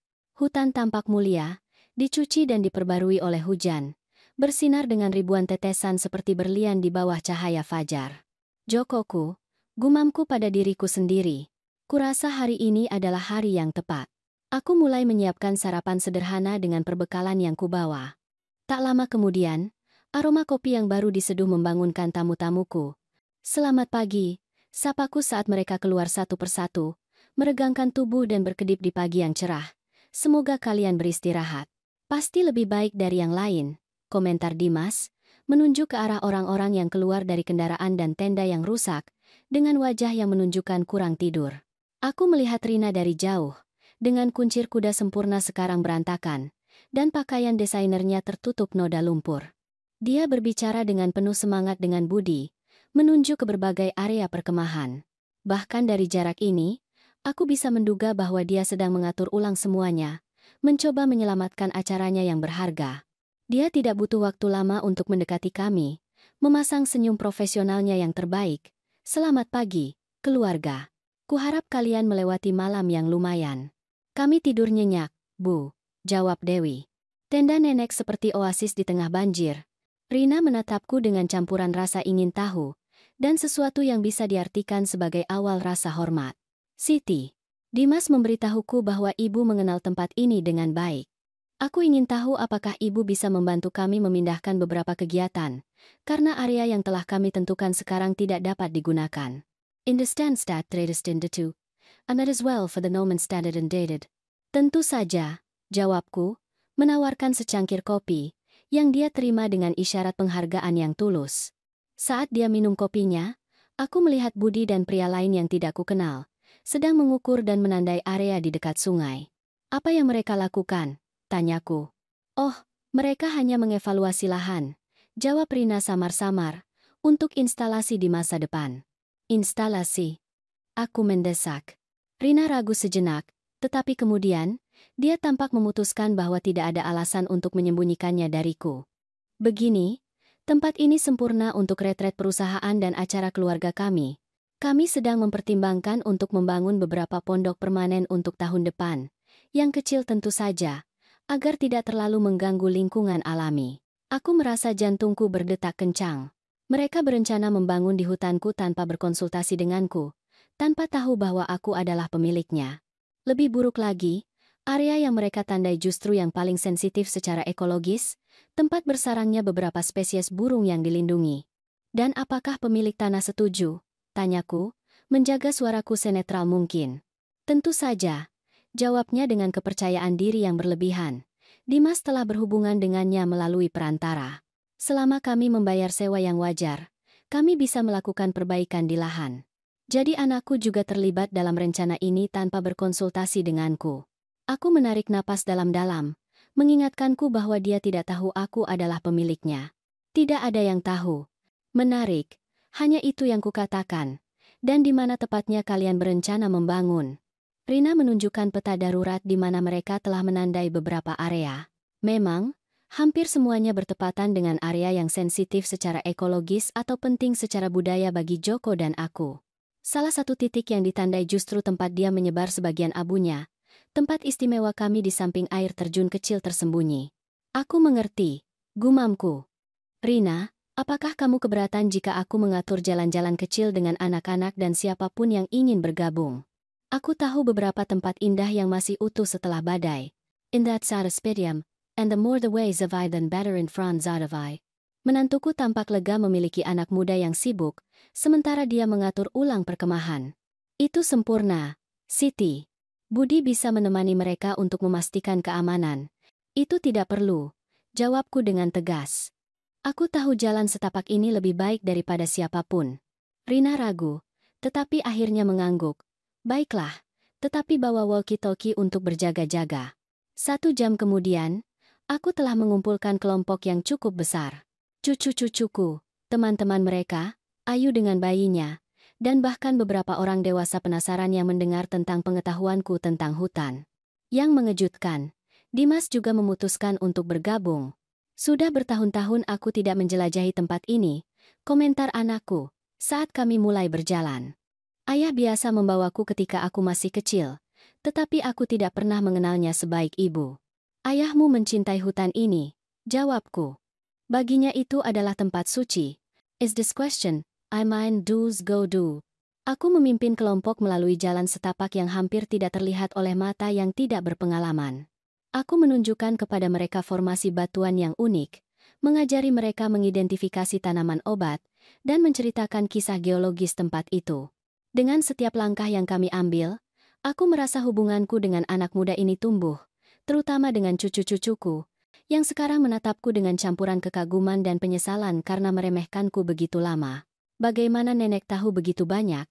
[SPEAKER 1] tampak mulia, dicuci dan diperbarui oleh hujan, bersinar dengan ribuan tetesan seperti berlian di bawah cahaya fajar. Jokoku, gumamku pada diriku sendiri. Kurasa hari ini adalah hari yang tepat. Aku mulai menyiapkan sarapan sederhana dengan perbekalan yang kubawa. Tak lama kemudian, aroma kopi yang baru diseduh membangunkan tamu-tamuku. "Selamat pagi," sapaku saat mereka keluar satu persatu, meregangkan tubuh dan berkedip di pagi yang cerah. "Semoga kalian beristirahat. Pasti lebih baik dari yang lain," komentar Dimas, menunjuk ke arah orang-orang yang keluar dari kendaraan dan tenda yang rusak, dengan wajah yang menunjukkan kurang tidur. Aku melihat Rina dari jauh, dengan kuncir kuda sempurna sekarang berantakan, dan pakaian desainernya tertutup noda lumpur. Dia berbicara dengan penuh semangat dengan budi, menunjuk ke berbagai area perkemahan. Bahkan dari jarak ini, aku bisa menduga bahwa dia sedang mengatur ulang semuanya, mencoba menyelamatkan acaranya yang berharga. Dia tidak butuh waktu lama untuk mendekati kami, memasang senyum profesionalnya yang terbaik. "Selamat pagi, keluarga. Kuharap kalian melewati malam yang lumayan." "Kami tidur nyenyak, Bu," jawab Dewi. Tenda nenek seperti oasis di tengah banjir. Rina menatapku dengan campuran rasa ingin tahu, dan sesuatu yang bisa diartikan sebagai awal rasa hormat. "Siti, Dimas memberitahuku bahwa ibu mengenal tempat ini dengan baik. Aku ingin tahu apakah ibu bisa membantu kami memindahkan beberapa kegiatan, karena area yang telah kami tentukan sekarang tidak dapat digunakan. In the Stansstad tradest in the two, and that as well for the Nomen Standard and Dated." "Tentu saja," jawabku, menawarkan secangkir kopi, yang dia terima dengan isyarat penghargaan yang tulus. Saat dia minum kopinya, aku melihat Budi dan pria lain yang tidak kukenal, sedang mengukur dan menandai area di dekat sungai. "Apa yang mereka lakukan?" tanyaku. "Oh, mereka hanya mengevaluasi lahan," jawab Rina samar-samar, "untuk instalasi di masa depan." "Instalasi?" aku mendesak. Rina ragu sejenak, tetapi kemudian, dia tampak memutuskan bahwa tidak ada alasan untuk menyembunyikannya dariku. "Begini, tempat ini sempurna untuk retret perusahaan dan acara keluarga kami. Kami sedang mempertimbangkan untuk membangun beberapa pondok permanen untuk tahun depan, yang kecil tentu saja, agar tidak terlalu mengganggu lingkungan alami." Aku merasa jantungku berdetak kencang. Mereka berencana membangun di hutanku tanpa berkonsultasi denganku, tanpa tahu bahwa aku adalah pemiliknya. Lebih buruk lagi, area yang mereka tandai justru yang paling sensitif secara ekologis, tempat bersarangnya beberapa spesies burung yang dilindungi. "Dan apakah pemilik tanah setuju?" tanyaku, menjaga suaraku senetral mungkin. "Tentu saja," jawabnya dengan kepercayaan diri yang berlebihan. "Dimas telah berhubungan dengannya melalui perantara. Selama kami membayar sewa yang wajar, kami bisa melakukan perbaikan di lahan. Jadi anakku juga terlibat dalam rencana ini tanpa berkonsultasi denganku." Aku menarik napas dalam-dalam, mengingatkanku bahwa dia tidak tahu aku adalah pemiliknya. "Tidak ada yang tahu." "Menarik. Hanya itu yang kukatakan. Dan di mana tepatnya kalian berencana membangun?" Rina menunjukkan peta darurat di mana mereka telah menandai beberapa area. Memang, hampir semuanya bertepatan dengan area yang sensitif secara ekologis atau penting secara budaya bagi Joko dan aku. Salah satu titik yang ditandai justru tempat dia menyebar sebagian abunya, tempat istimewa kami di samping air terjun kecil tersembunyi. "Aku mengerti," gumamku. "Rina, apakah kamu keberatan jika aku mengatur jalan-jalan kecil dengan anak-anak dan siapapun yang ingin bergabung? Aku tahu beberapa tempat indah yang masih utuh setelah badai. In that Sarasvatiam, And the more the ways of I than better in front of I. Menantuku tampak lega memiliki anak muda yang sibuk, sementara dia mengatur ulang perkemahan. Itu sempurna, Siti. Budi bisa menemani mereka untuk memastikan keamanan. Itu tidak perlu, jawabku dengan tegas. Aku tahu jalan setapak ini lebih baik daripada siapapun. Rina ragu, tetapi akhirnya mengangguk. Baiklah, tetapi bawa walkie-talkie untuk berjaga-jaga. 1 jam kemudian, aku telah mengumpulkan kelompok yang cukup besar. Cucu-cucuku, teman-teman mereka, Ayu dengan bayinya, dan bahkan beberapa orang dewasa penasaran yang mendengar tentang pengetahuanku tentang hutan. Yang mengejutkan, Dimas juga memutuskan untuk bergabung. Sudah bertahun-tahun aku tidak menjelajahi tempat ini, komentar anakku, saat kami mulai berjalan. Ayah biasa membawaku ketika aku masih kecil, tetapi aku tidak pernah mengenalnya sebaik ibu. Ayahmu mencintai hutan ini, jawabku. Baginya itu adalah tempat suci. Is this question, I mind do's go do. Aku memimpin kelompok melalui jalan setapak yang hampir tidak terlihat oleh mata yang tidak berpengalaman. Aku menunjukkan kepada mereka formasi batuan yang unik, mengajari mereka mengidentifikasi tanaman obat, dan menceritakan kisah geologis tempat itu. Dengan setiap langkah yang kami ambil, aku merasa hubunganku dengan anak muda ini tumbuh, terutama dengan cucu-cucuku, yang sekarang menatapku dengan campuran kekaguman dan penyesalan karena meremehkanku begitu lama. Bagaimana nenek tahu begitu banyak?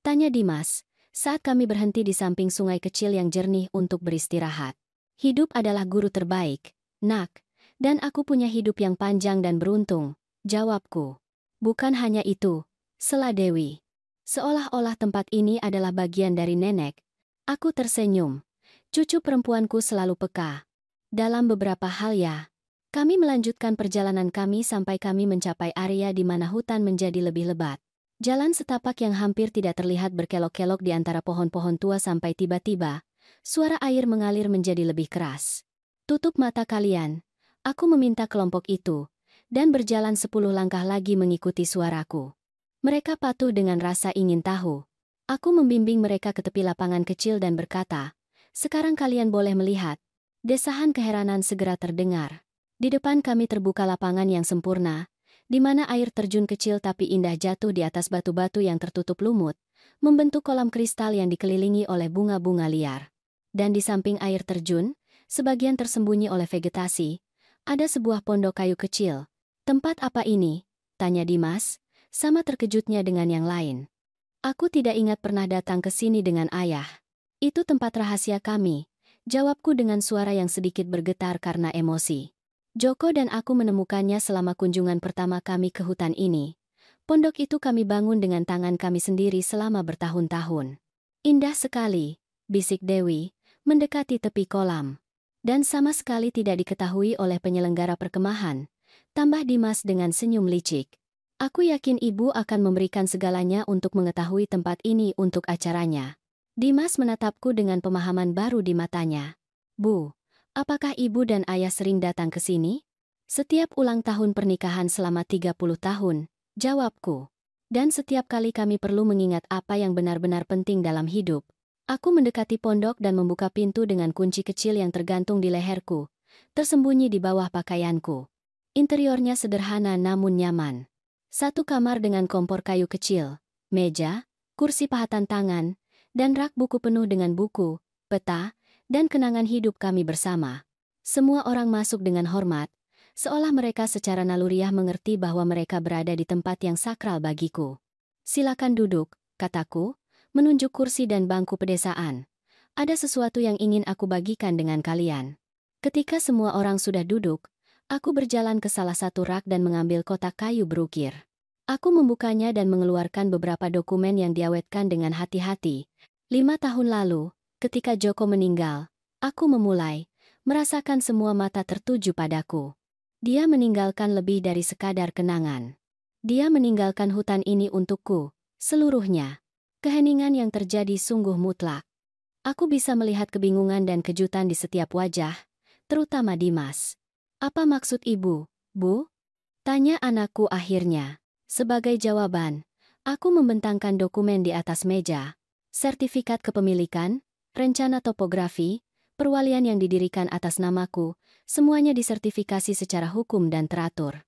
[SPEAKER 1] Tanya Dimas, saat kami berhenti di samping sungai kecil yang jernih untuk beristirahat. Hidup adalah guru terbaik, nak, dan aku punya hidup yang panjang dan beruntung, jawabku. Bukan hanya itu, sela Dewi. Seolah-olah tempat ini adalah bagian dari nenek. Aku tersenyum. Cucu perempuanku selalu peka. Dalam beberapa hal ya. Kami melanjutkan perjalanan kami sampai kami mencapai area di mana hutan menjadi lebih lebat. Jalan setapak yang hampir tidak terlihat berkelok-kelok di antara pohon-pohon tua sampai tiba-tiba, suara air mengalir menjadi lebih keras. Tutup mata kalian, aku meminta kelompok itu, dan berjalan 10 langkah lagi mengikuti suaraku. Mereka patuh dengan rasa ingin tahu. Aku membimbing mereka ke tepi lapangan kecil dan berkata, sekarang kalian boleh melihat. Desahan keheranan segera terdengar. Di depan kami terbuka lapangan yang sempurna, di mana air terjun kecil tapi indah jatuh di atas batu-batu yang tertutup lumut, membentuk kolam kristal yang dikelilingi oleh bunga-bunga liar. Dan di samping air terjun, sebagian tersembunyi oleh vegetasi, ada sebuah pondok kayu kecil. Tempat apa ini? Tanya Dimas, sama terkejutnya dengan yang lain. Aku tidak ingat pernah datang ke sini dengan ayah. Itu tempat rahasia kami. Jawabku dengan suara yang sedikit bergetar karena emosi. Joko dan aku menemukannya selama kunjungan pertama kami ke hutan ini. Pondok itu kami bangun dengan tangan kami sendiri selama bertahun-tahun. Indah sekali, bisik Dewi, mendekati tepi kolam. Dan sama sekali tidak diketahui oleh penyelenggara perkemahan, tambah Dimas dengan senyum licik. Aku yakin ibu akan memberikan segalanya untuk mengetahui tempat ini untuk acaranya. Dimas menatapku dengan pemahaman baru di matanya. Bu, apakah ibu dan ayah sering datang ke sini? Setiap ulang tahun pernikahan selama 30 tahun, jawabku. Dan setiap kali kami perlu mengingat apa yang benar-benar penting dalam hidup. Aku mendekati pondok dan membuka pintu dengan kunci kecil yang tergantung di leherku, tersembunyi di bawah pakaianku. Interiornya sederhana namun nyaman. 1 kamar dengan kompor kayu kecil, meja, kursi pahatan tangan, dan rak buku penuh dengan buku, peta, dan kenangan hidup kami bersama. Semua orang masuk dengan hormat, seolah mereka secara naluriah mengerti bahwa mereka berada di tempat yang sakral bagiku. Silakan duduk, kataku, menunjuk kursi dan bangku pedesaan. Ada sesuatu yang ingin aku bagikan dengan kalian. Ketika semua orang sudah duduk, aku berjalan ke salah satu rak dan mengambil kotak kayu berukir. Aku membukanya dan mengeluarkan beberapa dokumen yang diawetkan dengan hati-hati. 5 tahun lalu, ketika Joko meninggal, aku memulai merasakan semua mata tertuju padaku. Dia meninggalkan lebih dari sekadar kenangan. Dia meninggalkan hutan ini untukku, seluruhnya. Keheningan yang terjadi sungguh mutlak. Aku bisa melihat kebingungan dan kejutan di setiap wajah, terutama Dimas. Apa maksud ibu, Bu? Tanya anakku akhirnya. Sebagai jawaban, aku membentangkan dokumen di atas meja. Sertifikat kepemilikan, rencana topografi, perwalian yang didirikan atas namaku, semuanya disertifikasi secara hukum dan teratur.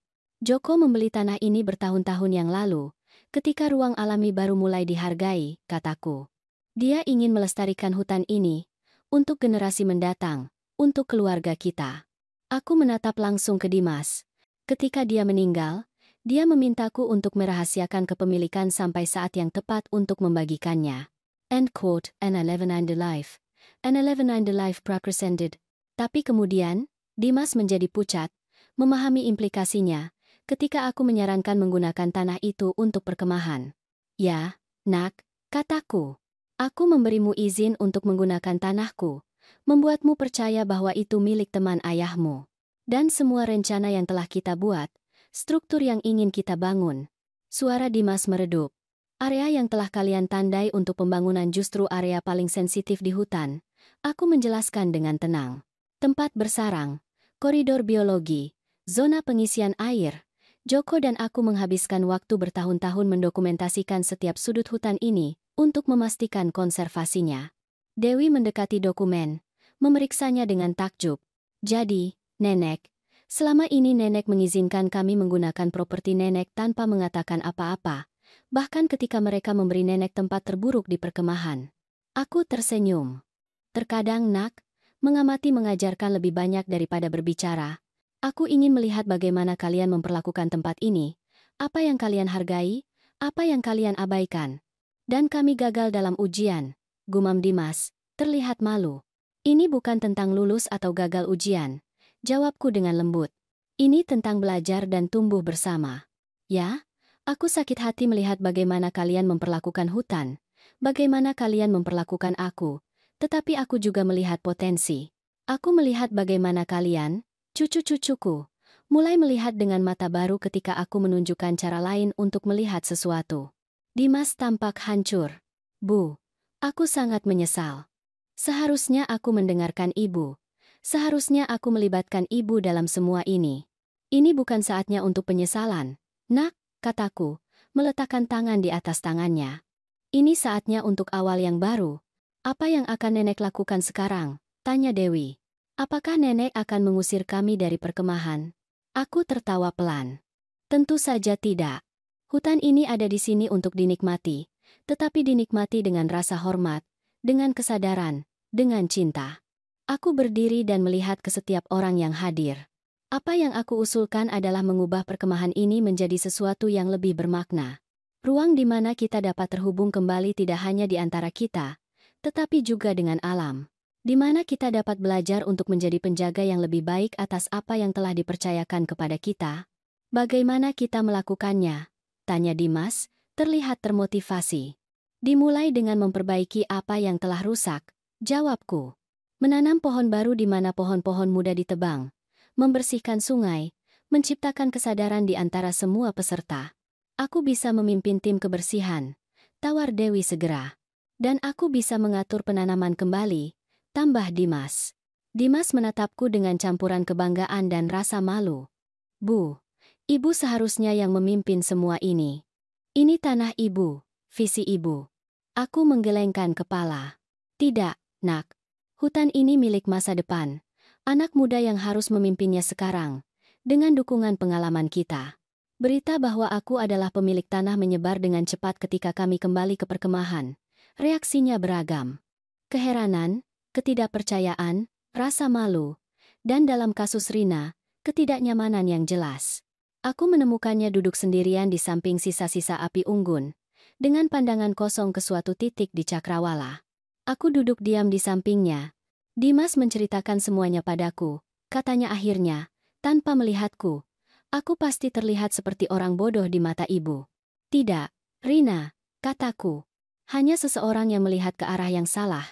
[SPEAKER 1] Joko membeli tanah ini bertahun-tahun yang lalu, ketika ruang alami baru mulai dihargai, kataku. Dia ingin melestarikan hutan ini, untuk generasi mendatang, untuk keluarga kita. Aku menatap langsung ke Dimas. Ketika dia meninggal, dia memintaku untuk merahasiakan kepemilikan sampai saat yang tepat untuk membagikannya. End quote, and 11 the life. And 11 the life represented. Tapi kemudian, Dimas menjadi pucat, memahami implikasinya, ketika aku menyarankan menggunakan tanah itu untuk perkemahan. Ya, nak, kataku. Aku memberimu izin untuk menggunakan tanahku, membuatmu percaya bahwa itu milik teman ayahmu. Dan semua rencana yang telah kita buat, struktur yang ingin kita bangun. Suara Dimas meredup. Area yang telah kalian tandai untuk pembangunan justru area paling sensitif di hutan. Aku menjelaskan dengan tenang. Tempat bersarang, koridor biologi, zona pengisian air. Joko dan aku menghabiskan waktu bertahun-tahun mendokumentasikan setiap sudut hutan ini untuk memastikan konservasinya. Dewi mendekati dokumen, memeriksanya dengan takjub. Jadi, Nenek, selama ini Nenek mengizinkan kami menggunakan properti Nenek tanpa mengatakan apa-apa, bahkan ketika mereka memberi Nenek tempat terburuk di perkemahan. Aku tersenyum. Terkadang, nak, mengamati mengajarkan lebih banyak daripada berbicara. Aku ingin melihat bagaimana kalian memperlakukan tempat ini, apa yang kalian hargai, apa yang kalian abaikan. Dan kami gagal dalam ujian, gumam Dimas, terlihat malu. Ini bukan tentang lulus atau gagal ujian. Jawabku dengan lembut. Ini tentang belajar dan tumbuh bersama. Ya, aku sakit hati melihat bagaimana kalian memperlakukan hutan, bagaimana kalian memperlakukan aku, tetapi aku juga melihat potensi. Aku melihat bagaimana kalian, cucu-cucuku, mulai melihat dengan mata baru ketika aku menunjukkan cara lain untuk melihat sesuatu. Dimas tampak hancur. Bu, aku sangat menyesal. Seharusnya aku mendengarkan ibu. Seharusnya aku melibatkan ibu dalam semua ini. Ini bukan saatnya untuk penyesalan. Nak, kataku, meletakkan tangan di atas tangannya. Ini saatnya untuk awal yang baru. Apa yang akan Nenek lakukan sekarang? Tanya Dewi. Apakah Nenek akan mengusir kami dari perkemahan? Aku tertawa pelan. Tentu saja tidak. Hutan ini ada di sini untuk dinikmati, tetapi dinikmati dengan rasa hormat, dengan kesadaran, dengan cinta. Aku berdiri dan melihat ke setiap orang yang hadir. Apa yang aku usulkan adalah mengubah perkemahan ini menjadi sesuatu yang lebih bermakna. Ruang di mana kita dapat terhubung kembali tidak hanya di antara kita, tetapi juga dengan alam. Di mana kita dapat belajar untuk menjadi penjaga yang lebih baik atas apa yang telah dipercayakan kepada kita. Bagaimana kita melakukannya? Tanya Dimas, terlihat termotivasi. Dimulai dengan memperbaiki apa yang telah rusak, jawabku. Menanam pohon baru di mana pohon-pohon muda ditebang, membersihkan sungai, menciptakan kesadaran di antara semua peserta. Aku bisa memimpin tim kebersihan, tawar Dewi segera. Dan aku bisa mengatur penanaman kembali, tambah Dimas. Dimas menatapku dengan campuran kebanggaan dan rasa malu. Bu, ibu seharusnya yang memimpin semua ini. Ini tanah ibu, visi ibu. Aku menggelengkan kepala. Tidak, nak. Hutan ini milik masa depan, anak muda yang harus memimpinnya sekarang, dengan dukungan pengalaman kita. Berita bahwa aku adalah pemilik tanah menyebar dengan cepat ketika kami kembali ke perkemahan. Reaksinya beragam. Keheranan, ketidakpercayaan, rasa malu, dan dalam kasus Rina, ketidaknyamanan yang jelas. Aku menemukannya duduk sendirian di samping sisa-sisa api unggun, dengan pandangan kosong ke suatu titik di cakrawala. Aku duduk diam di sampingnya. Dimas menceritakan semuanya padaku, katanya akhirnya, tanpa melihatku. Aku pasti terlihat seperti orang bodoh di mata ibu. Tidak, Rina, kataku. Hanya seseorang yang melihat ke arah yang salah.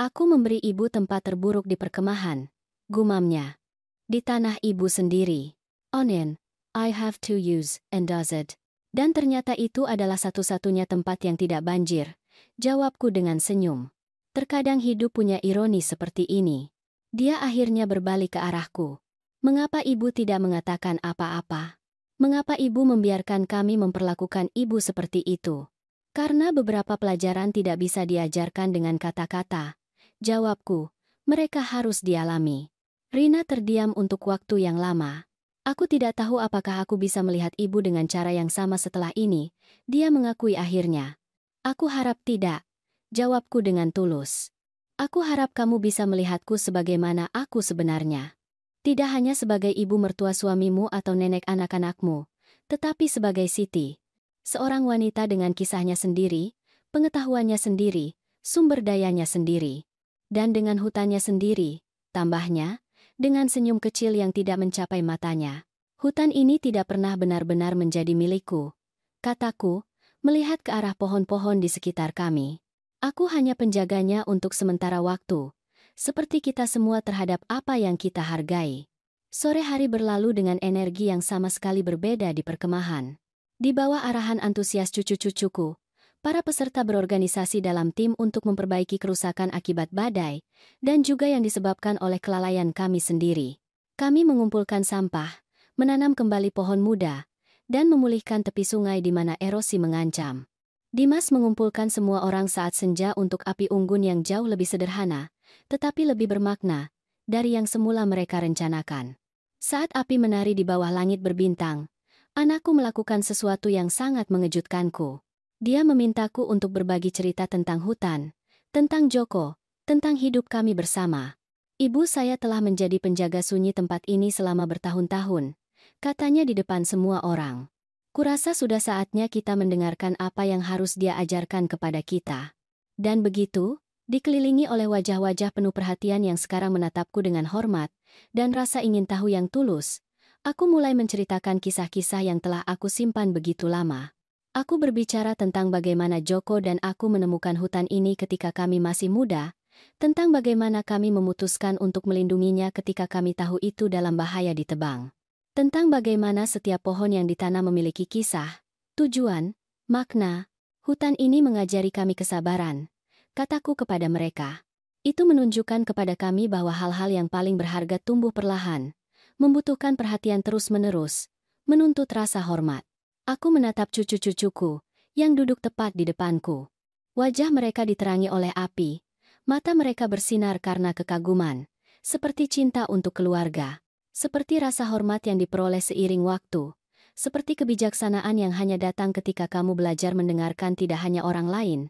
[SPEAKER 1] Aku memberi ibu tempat terburuk di perkemahan, gumamnya. Di tanah ibu sendiri. Onen, I have to use, and does it. Dan ternyata itu adalah satu-satunya tempat yang tidak banjir, jawabku dengan senyum. Terkadang hidup punya ironi seperti ini. Dia akhirnya berbalik ke arahku. Mengapa ibu tidak mengatakan apa-apa? Mengapa ibu membiarkan kami memperlakukan ibu seperti itu? Karena beberapa pelajaran tidak bisa diajarkan dengan kata-kata. Jawabku, Mereka harus dialami. Rina terdiam untuk waktu yang lama. Aku tidak tahu apakah aku bisa melihat ibu dengan cara yang sama setelah ini, dia mengakui akhirnya. Aku harap tidak. Jawabku dengan tulus. Aku harap kamu bisa melihatku sebagaimana aku sebenarnya. Tidak hanya sebagai ibu mertua suamimu atau nenek anak-anakmu, tetapi sebagai Siti. Seorang wanita dengan kisahnya sendiri, pengetahuannya sendiri, sumber dayanya sendiri. Dan dengan hutannya sendiri, tambahnya, dengan senyum kecil yang tidak mencapai matanya. Hutan ini tidak pernah benar-benar menjadi milikku, kataku, melihat ke arah pohon-pohon di sekitar kami. Aku hanya penjaganya untuk sementara waktu, seperti kita semua terhadap apa yang kita hargai. Sore hari berlalu dengan energi yang sama sekali berbeda di perkemahan. Di bawah arahan antusias cucu-cucuku, para peserta berorganisasi dalam tim untuk memperbaiki kerusakan akibat badai, dan juga yang disebabkan oleh kelalaian kami sendiri. Kami mengumpulkan sampah, menanam kembali pohon muda, dan memulihkan tepi sungai di mana erosi mengancam. Dimas mengumpulkan semua orang saat senja untuk api unggun yang jauh lebih sederhana, tetapi lebih bermakna, dari yang semula mereka rencanakan. Saat api menari di bawah langit berbintang, anakku melakukan sesuatu yang sangat mengejutkanku. Dia memintaku untuk berbagi cerita tentang hutan, tentang Joko, tentang hidup kami bersama. Ibu saya telah menjadi penjaga sunyi tempat ini selama bertahun-tahun, katanya di depan semua orang. Kurasa sudah saatnya kita mendengarkan apa yang harus dia ajarkan kepada kita. Dan begitu, dikelilingi oleh wajah-wajah penuh perhatian yang sekarang menatapku dengan hormat, dan rasa ingin tahu yang tulus, aku mulai menceritakan kisah-kisah yang telah aku simpan begitu lama. Aku berbicara tentang bagaimana Joko dan aku menemukan hutan ini ketika kami masih muda, tentang bagaimana kami memutuskan untuk melindunginya ketika kami tahu itu dalam bahaya ditebang. Tentang bagaimana setiap pohon yang ditanam memiliki kisah, tujuan, makna. Hutan ini mengajari kami kesabaran, kataku kepada mereka. Itu menunjukkan kepada kami bahwa hal-hal yang paling berharga tumbuh perlahan, membutuhkan perhatian terus-menerus, menuntut rasa hormat. Aku menatap cucu-cucuku, yang duduk tepat di depanku. Wajah mereka diterangi oleh api, mata mereka bersinar karena kekaguman, seperti cinta untuk keluarga, seperti rasa hormat yang diperoleh seiring waktu, seperti kebijaksanaan yang hanya datang ketika kamu belajar mendengarkan tidak hanya orang lain,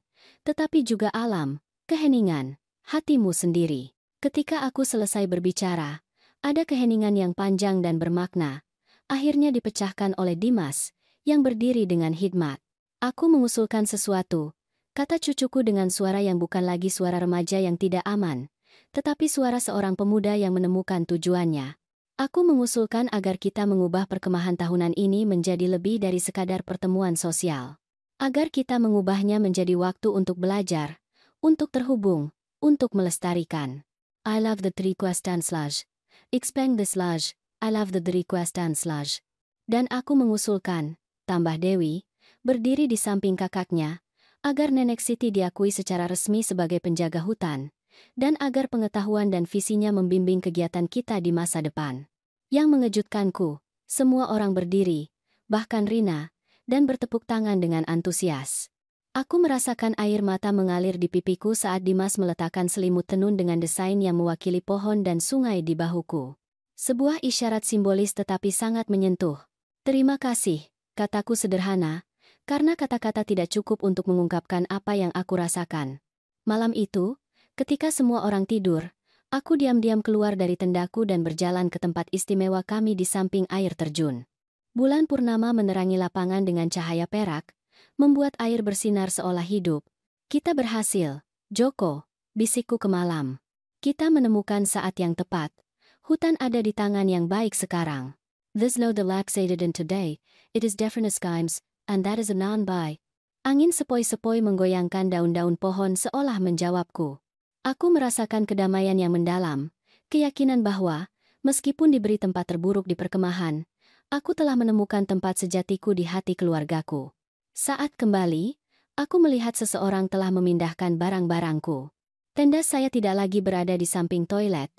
[SPEAKER 1] tetapi juga alam, keheningan, hatimu sendiri. Ketika aku selesai berbicara, ada keheningan yang panjang dan bermakna, akhirnya dipecahkan oleh Dimas, yang berdiri dengan hikmat. Aku mengusulkan sesuatu, kata cucuku dengan suara yang bukan lagi suara remaja yang tidak aman, tetapi suara seorang pemuda yang menemukan tujuannya. Aku mengusulkan agar kita mengubah perkemahan tahunan ini menjadi lebih dari sekadar pertemuan sosial. Agar kita mengubahnya menjadi waktu untuk belajar, untuk terhubung, untuk melestarikan. I love the requestan slash. Expand the slash. I love the requestan slash. Dan aku mengusulkan, tambah Dewi, berdiri di samping kakaknya, agar Nenek Siti diakui secara resmi sebagai penjaga hutan, dan agar pengetahuan dan visinya membimbing kegiatan kita di masa depan. Yang mengejutkanku, semua orang berdiri, bahkan Rina, dan bertepuk tangan dengan antusias. Aku merasakan air mata mengalir di pipiku saat Dimas meletakkan selimut tenun dengan desain yang mewakili pohon dan sungai di bahuku. Sebuah isyarat simbolis tetapi sangat menyentuh. Terima kasih, kataku sederhana, karena kata-kata tidak cukup untuk mengungkapkan apa yang aku rasakan. Malam itu, ketika semua orang tidur, aku diam-diam keluar dari tendaku dan berjalan ke tempat istimewa kami di samping air terjun. Bulan purnama menerangi lapangan dengan cahaya perak, membuat air bersinar seolah hidup. Kita berhasil, Joko, bisikku ke malam. Kita menemukan saat yang tepat. Hutan ada di tangan yang baik sekarang. This low the laxated in today, it is definite skimes, and that is a non-by. Angin sepoi-sepoi menggoyangkan daun-daun pohon seolah menjawabku. Aku merasakan kedamaian yang mendalam, keyakinan bahwa, meskipun diberi tempat terburuk di perkemahan, aku telah menemukan tempat sejatiku di hati keluargaku. Saat kembali, aku melihat seseorang telah memindahkan barang-barangku. Tenda saya tidak lagi berada di samping toilet,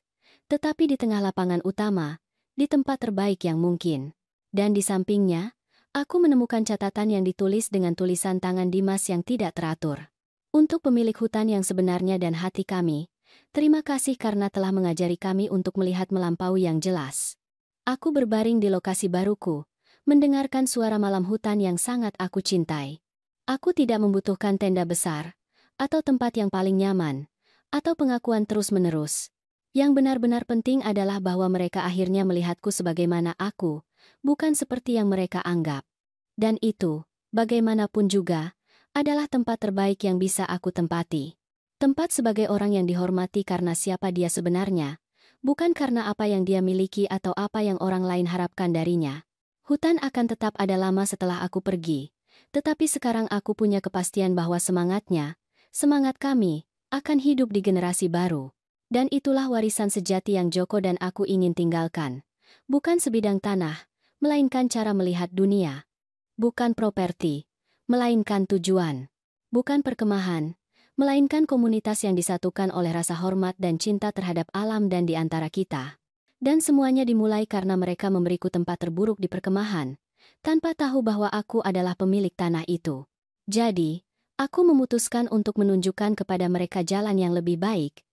[SPEAKER 1] tetapi di tengah lapangan utama, di tempat terbaik yang mungkin. Dan di sampingnya, aku menemukan catatan yang ditulis dengan tulisan tangan Dimas yang tidak teratur. Untuk pemilik hutan yang sebenarnya dan hati kami, Terima kasih karena telah mengajari kami untuk melihat melampaui yang jelas. Aku berbaring di lokasi baruku, mendengarkan suara malam hutan yang sangat aku cintai. Aku tidak membutuhkan tenda besar, atau tempat yang paling nyaman, atau pengakuan terus-menerus. Yang benar-benar penting adalah bahwa mereka akhirnya melihatku sebagaimana aku, bukan seperti yang mereka anggap. Dan itu, bagaimanapun juga, adalah tempat terbaik yang bisa aku tempati. Tempat sebagai orang yang dihormati karena siapa dia sebenarnya, bukan karena apa yang dia miliki atau apa yang orang lain harapkan darinya. Hutan akan tetap ada lama setelah aku pergi, tetapi sekarang aku punya kepastian bahwa semangatnya, semangat kami, akan hidup di generasi baru. Dan itulah warisan sejati yang Joko dan aku ingin tinggalkan. Bukan sebidang tanah, melainkan cara melihat dunia. Bukan properti, melainkan tujuan. Bukan perkemahan, melainkan komunitas yang disatukan oleh rasa hormat dan cinta terhadap alam dan di antara kita. Dan semuanya dimulai karena mereka memberiku tempat terburuk di perkemahan, tanpa tahu bahwa aku adalah pemilik tanah itu. Jadi, aku memutuskan untuk menunjukkan kepada mereka jalan yang lebih baik,